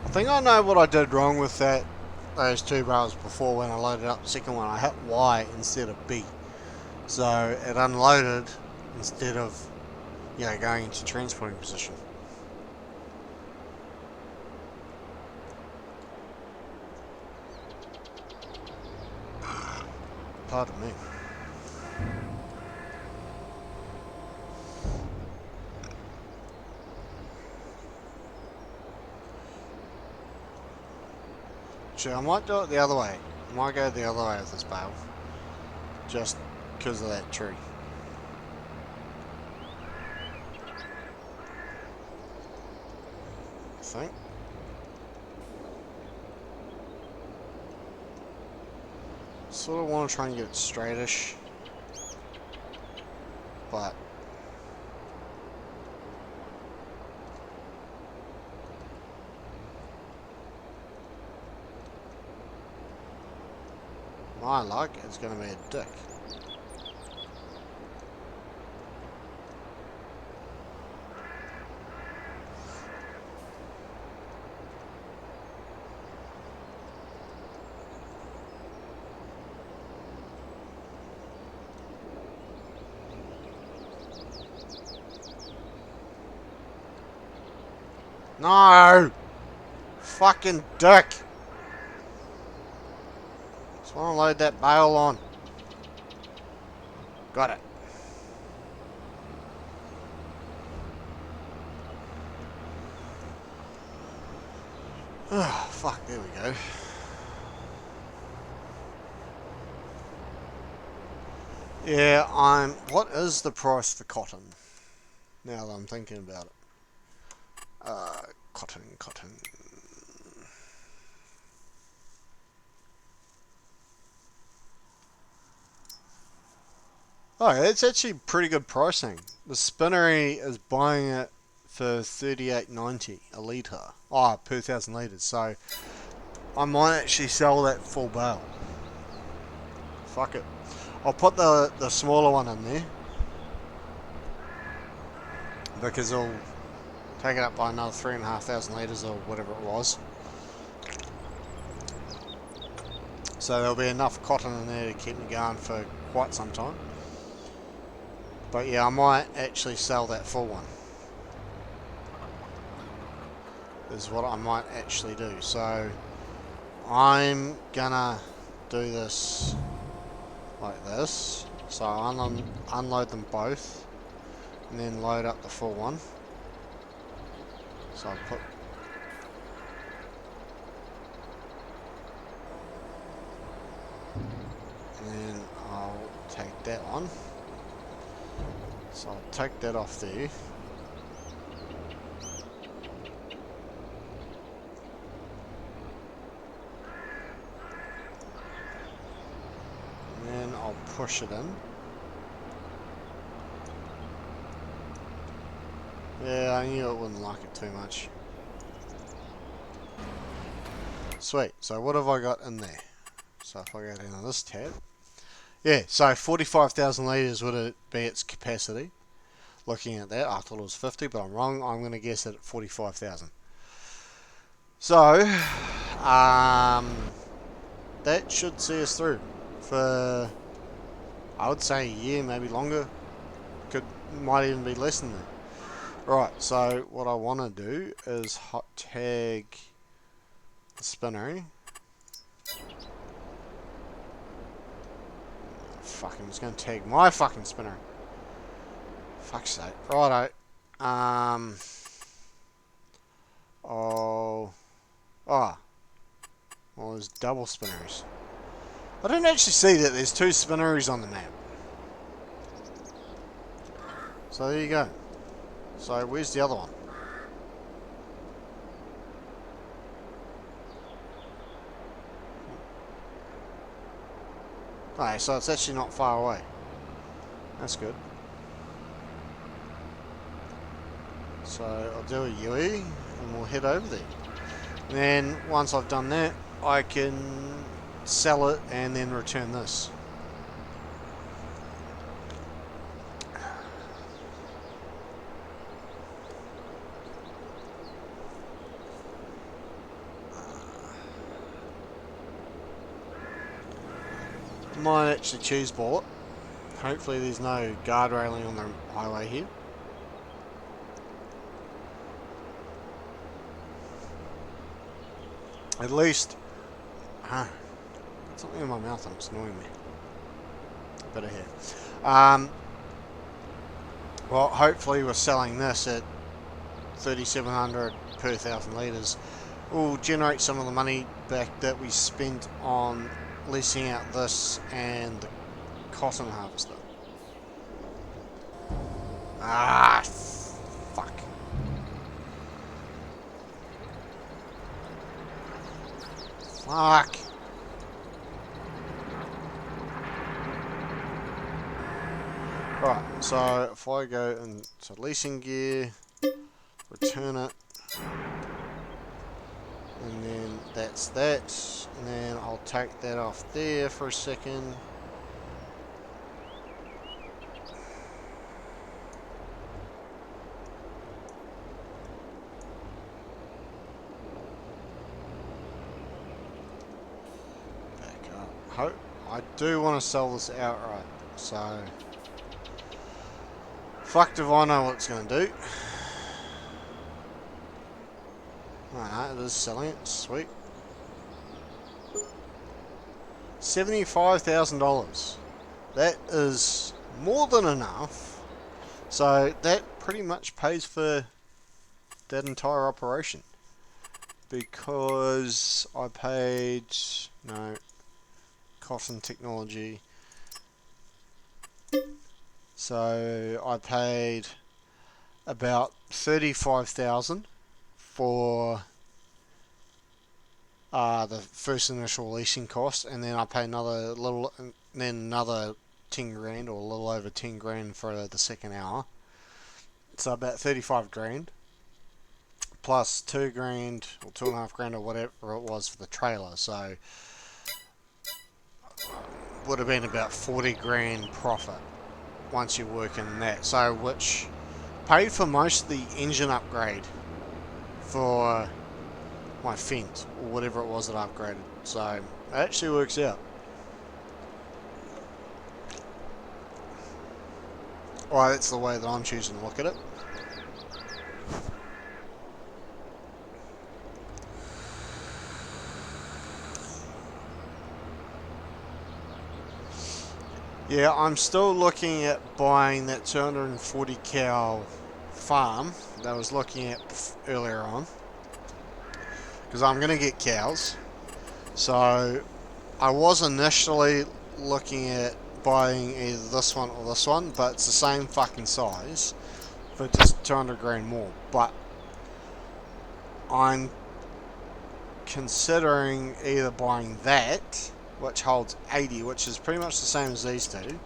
I think I know what I did wrong with those two barrels before when I loaded up the second one. I hit Y instead of B. So it unloaded instead of, going into transporting position. Pardon me. Actually, I might do it the other way. I might go the other way with this bale. Just because of that tree. I think. Sort of want to try and get it straightish. But my luck, it's going to be a dick. No! Fucking dick! Just want to load that bale on. Got it. Oh, fuck, there we go. Yeah, what is the price for cotton? Now that I'm thinking about it. Cotton. Oh, it's actually pretty good pricing. The Spinnery is buying it for $38.90 a litre. Oh, per 1,000 litres. So I might actually sell that full bale. Fuck it. I'll put the smaller one in there because it'll take it up by another 3,500 litres or whatever it was. So there'll be enough cotton in there to keep me going for quite some time. But yeah, I might actually sell that full one. Is what I might actually do. So I'm gonna do this like this. So I'll unload them both and then load up the full one. So I'll put and then I'll take that one. So I'll take that off there. And then I'll push it in. Yeah, I knew it wouldn't like it too much. Sweet, so what have I got in there? So if I go down to this tab, yeah, so 45,000 litres would it be its capacity. Looking at that, I thought it was 50, but I'm wrong. I'm going to guess it at 45,000. So, that should see us through for, I would say, a year, maybe longer. Might even be less than that. Right, so what I want to do is hot tag the spinnery. Fucking, it's going to tag my fucking spinnery. Fuck's sake. Righto. Well, there's double spinneries. I didn't actually see that there's two spinneries on the map. So there you go. So where's the other one? Okay, so it's actually not far away. That's good. So I'll do a UE and we'll head over there. And then once I've done that, I can sell it and then return this. Might actually choose ball it. Hopefully there's no guard railing on the highway here. At least, got something in my mouth and it's annoying me. A bit of hair. Well, hopefully we're selling this at 3,700 per 1,000 litres. We'll generate some of the money back that we spent on leasing out this and the cotton harvester. Fuck. Fuck. Right, so if I go into leasing gear, return it, and then that's that, and then I'll take that off there for a second. Back up. I do want to sell this outright, so fucked if I know what it's going to do. Alright, it is selling it. Sweet. $75,000. That is more than enough. So that pretty much pays for that entire operation. Because I paid, no, cotton technology. So I paid about 35,000 for the first initial leasing cost, and then I pay another little, and then another 10 grand or a little over 10 grand for the second hour. So about 35 grand plus 2 grand or 2.5 grand or whatever it was for the trailer. So would have been about 40 grand profit once you're working that. So which paid for most of the engine upgrade for my Fendt or whatever it was that I upgraded. So it actually works out. Well, that's the way that I'm choosing to look at it. Yeah, I'm still looking at buying that 240 cow farm that I was looking at earlier on, because I'm going to get cows. So I was initially looking at buying either this one or this one, but it's the same fucking size for just 200 grand more. But I'm considering either buying that, which holds 80, which is pretty much the same as these two.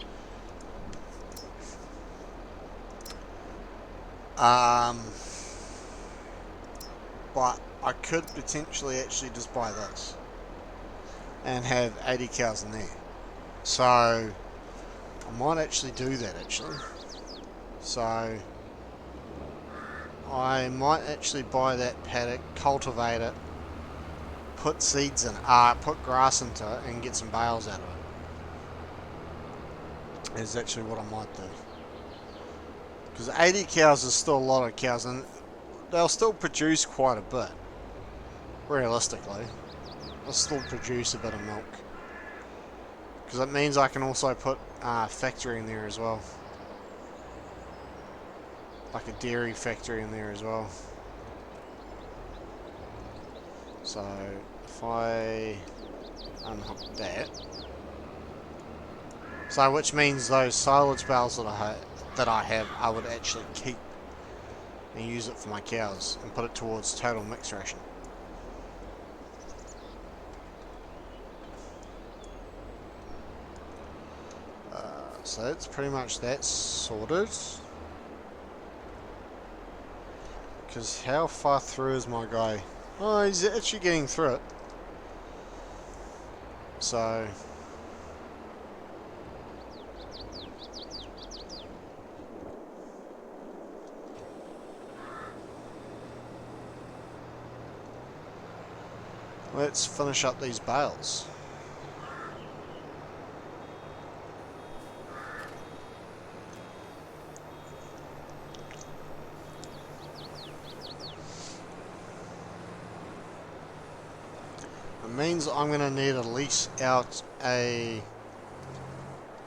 But I could potentially actually just buy this and have 80 cows in there. So I might actually do that actually. So I might actually buy that paddock, cultivate it, put seeds in it, put grass into it and get some bales out of it. Is actually what I might do. Because 80 cows is still a lot of cows and they'll still produce quite a bit. Realistically. They'll still produce a bit of milk. Because it means I can also put factory in there as well. Like a dairy factory in there as well. So if I unhook that, so which means those silage bales that I have, I would actually keep and use it for my cows and put it towards total mix ration. So that's pretty much that sorted. Because how far through is my guy? Oh, he's actually getting through it. So let's finish up these bales. It means I'm going to need to lease out a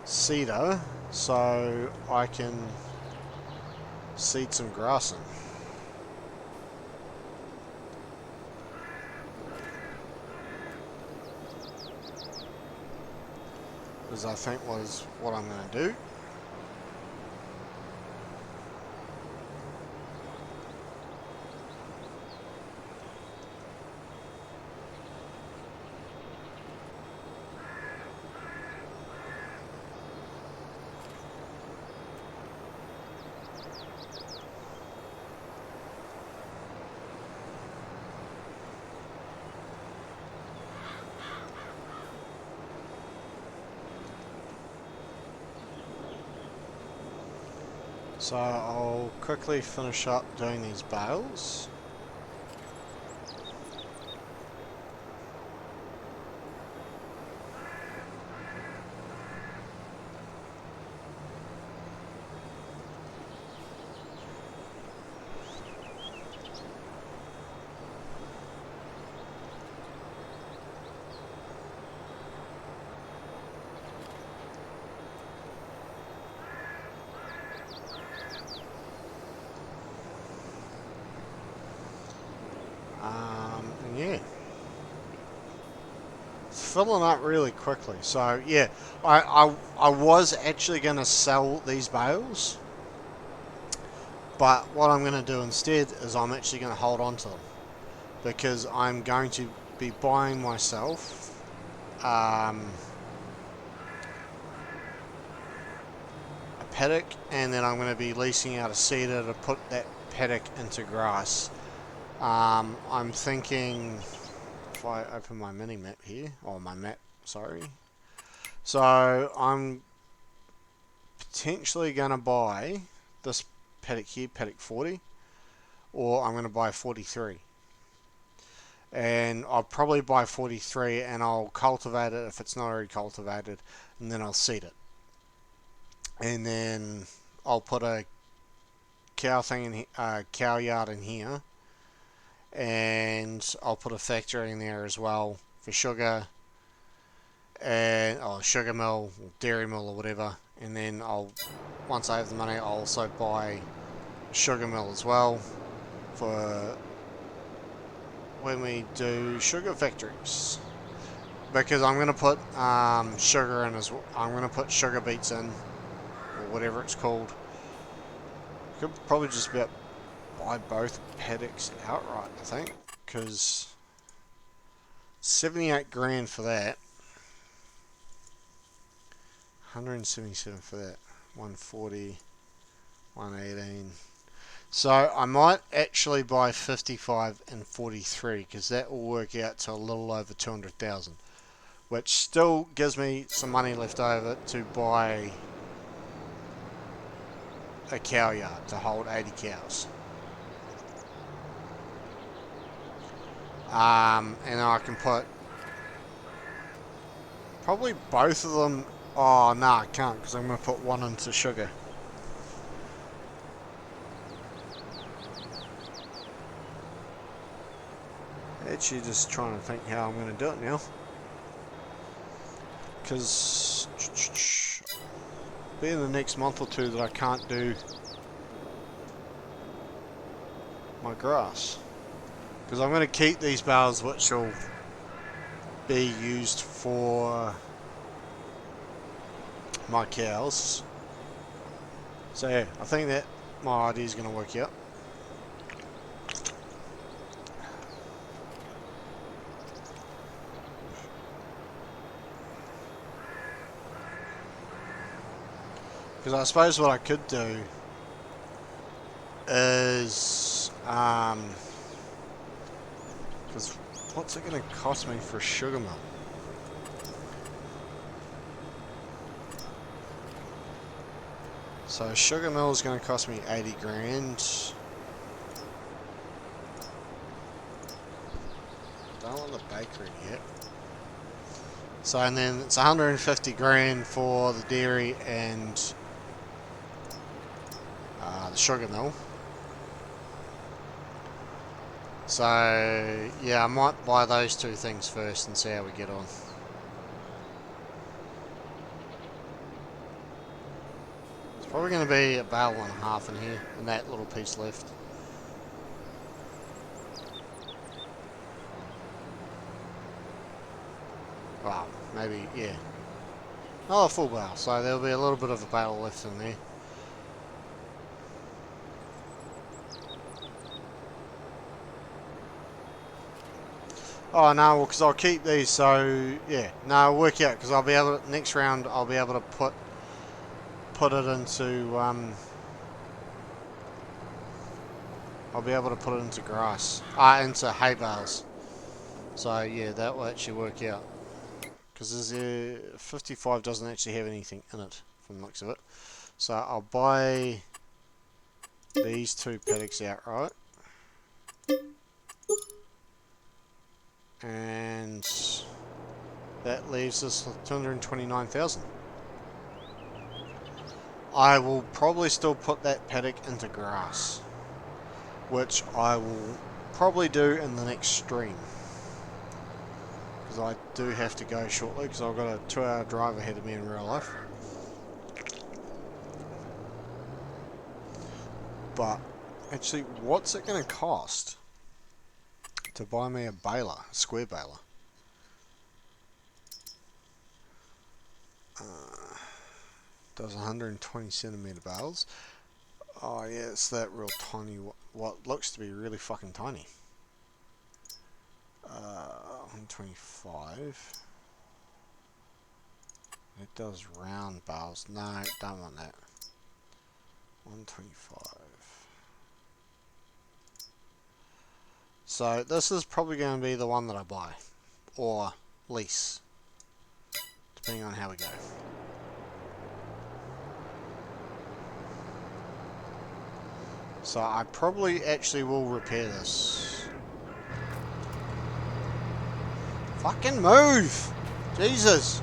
seeder so I can seed some grass in. Because I think was what I'm going to do. So I'll quickly finish up doing these bales. And yeah, it's filling up really quickly. So yeah, I was actually going to sell these bales, but what I'm going to do instead is I'm actually going to hold on to them because I'm going to be buying myself a paddock, and then I'm going to be leasing out a seeder to put that paddock into grass I'm thinking if I open my mini map here, or my map, sorry. So I'm potentially going to buy this paddock here, paddock 40, or I'm going to buy 43. And I'll probably buy 43 and I'll cultivate it if it's not already cultivated, and then I'll seed it. And then I'll put a cow thing in cow yard in here, and I'll put a factory in there as well for sugar and sugar mill, or dairy mill, or whatever. And then once I have the money, I'll also buy sugar mill as well for when we do sugar factories. Because I'm going to put sugar in as well. I'm going to put sugar beets in, or whatever it's called. Could probably just about buy both paddocks outright, I think, because 78 grand for that, 177 for that, 140, 118. So I might actually buy 55 and 43, because that will work out to a little over 200,000, which still gives me some money left over to buy a cow yard to hold 80 cows. And I can put probably both of them. Oh, no, I can't, because I'm going to put one into sugar. Actually, just trying to think how I'm going to do it now. Because be in the next month or two that I can't do my grass. Because I'm going to keep these bales, which will be used for my cows. So yeah, I think that my idea is going to work out. Because I suppose what I could do is, because what's it going to cost me for a sugar mill? So a sugar mill is going to cost me 80 grand. Don't want the bakery yet. So, and then it's 150 grand for the dairy and the sugar mill. So, yeah, I might buy those two things first and see how we get on. It's probably going to be a bale and a half in here, and that little piece left. Well, maybe, yeah. Oh, a full bale, so there'll be a little bit of a bale left in there. Oh no, well, because I'll keep these, so yeah, no, it'll work out, because I'll be able to, next round I'll be able to put it into I'll be able to put it into grass, into hay bales. So yeah, that will actually work out, because 55 doesn't actually have anything in it from the looks of it. So I'll buy these two paddocks outright. And that leaves us with 229,000. I will probably still put that paddock into grass, which I will probably do in the next stream, because I do have to go shortly, because I've got a 2-hour drive ahead of me in real life. But actually, what's it going to cost to buy me a baler, a square baler? Does 120 centimeter bales. Oh yeah, it's that real tiny, what looks to be really fucking tiny. 125. It does round bales. No, don't want that. 125. So this is probably going to be the one that I buy. Or lease. Depending on how we go. So I probably actually will repair this. Fucking move! Jesus!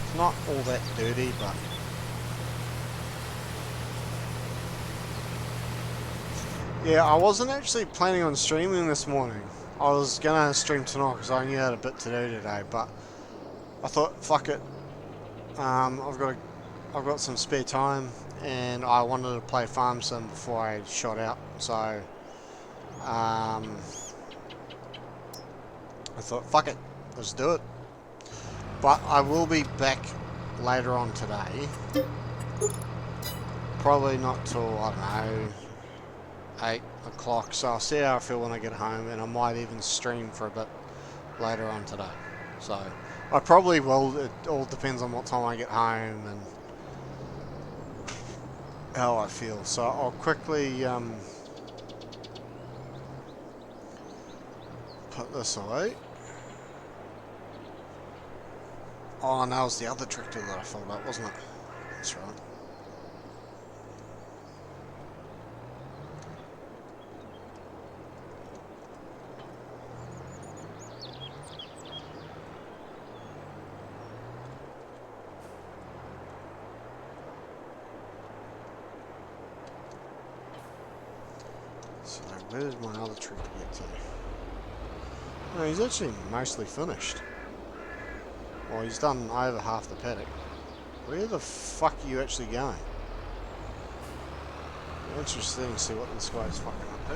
It's not all that dirty, but... Yeah, I wasn't actually planning on streaming this morning. I was gonna stream tonight because I knew I had a bit to do today, but I thought, fuck it. I've got some spare time, and I wanted to play Farm Sim before I shot out, so I thought, fuck it, let's do it. But I will be back later on today. Probably not till, I don't know, 8 o'clock, so I'll see how I feel when I get home, and I might even stream for a bit later on today. So I probably will. It all depends on what time I get home and how I feel. So I'll quickly put this away. Oh, and that was the other tractor that I filled up, wasn't it? That's right. So where did my other tractor get to? No, he's actually mostly finished. Well, he's done over half the paddock. Where the fuck are you actually going? Interesting to see what this guy's fucking up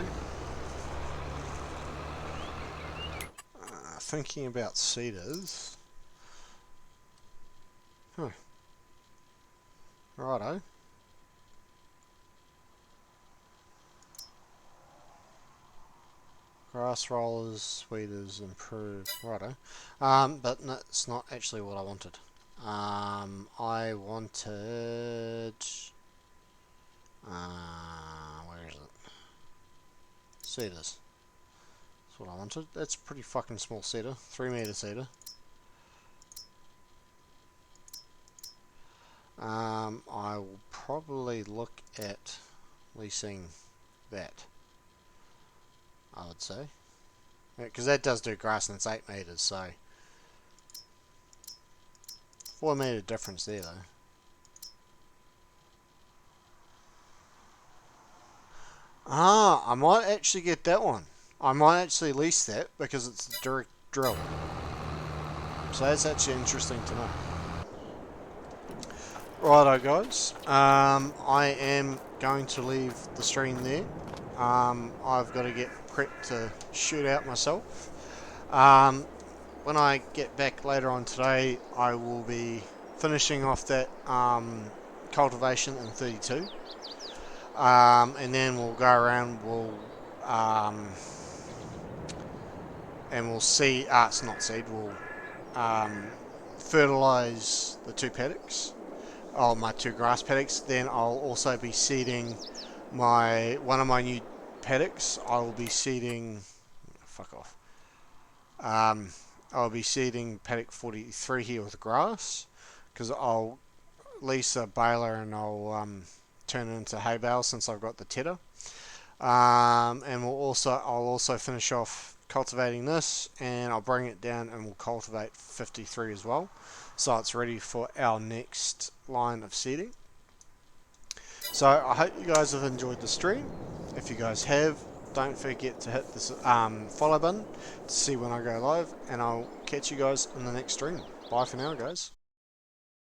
to. Thinking about cedars. Huh. Righto. Grass rollers, weeders, improved. Righto. But no, it's not actually what I wanted. I wanted... where is it? Cedars. That's what I wanted. That's a pretty fucking small cedar. 3 meter cedar. I will probably look at leasing that, I would say. Because that does do grass and it's 8 meters, so 4 meter difference there though. I might actually get that one. I might actually lease that because it's a direct drill. So that's actually interesting to know. Righto guys, I am going to leave the stream there. I've got to get prepped to shoot out myself. When I get back later on today, I will be finishing off that cultivation in 32. And then we'll go around, and we'll see, it's not seed, we'll fertilise the 2 paddocks. Oh, my 2 grass paddocks. Then I'll also be seeding one of my new paddocks. I will be seeding. Fuck off. I'll be seeding paddock 43 here with grass, because I'll lease a baler and I'll turn it into hay bale since I've got the tedder. And I'll also finish off cultivating this, and I'll bring it down and we'll cultivate 53 as well, so it's ready for our next line of seeding. So I hope you guys have enjoyed the stream. If you guys have, don't forget to hit this follow button to see when I go live, and I'll catch you guys in the next stream. Bye for now, guys.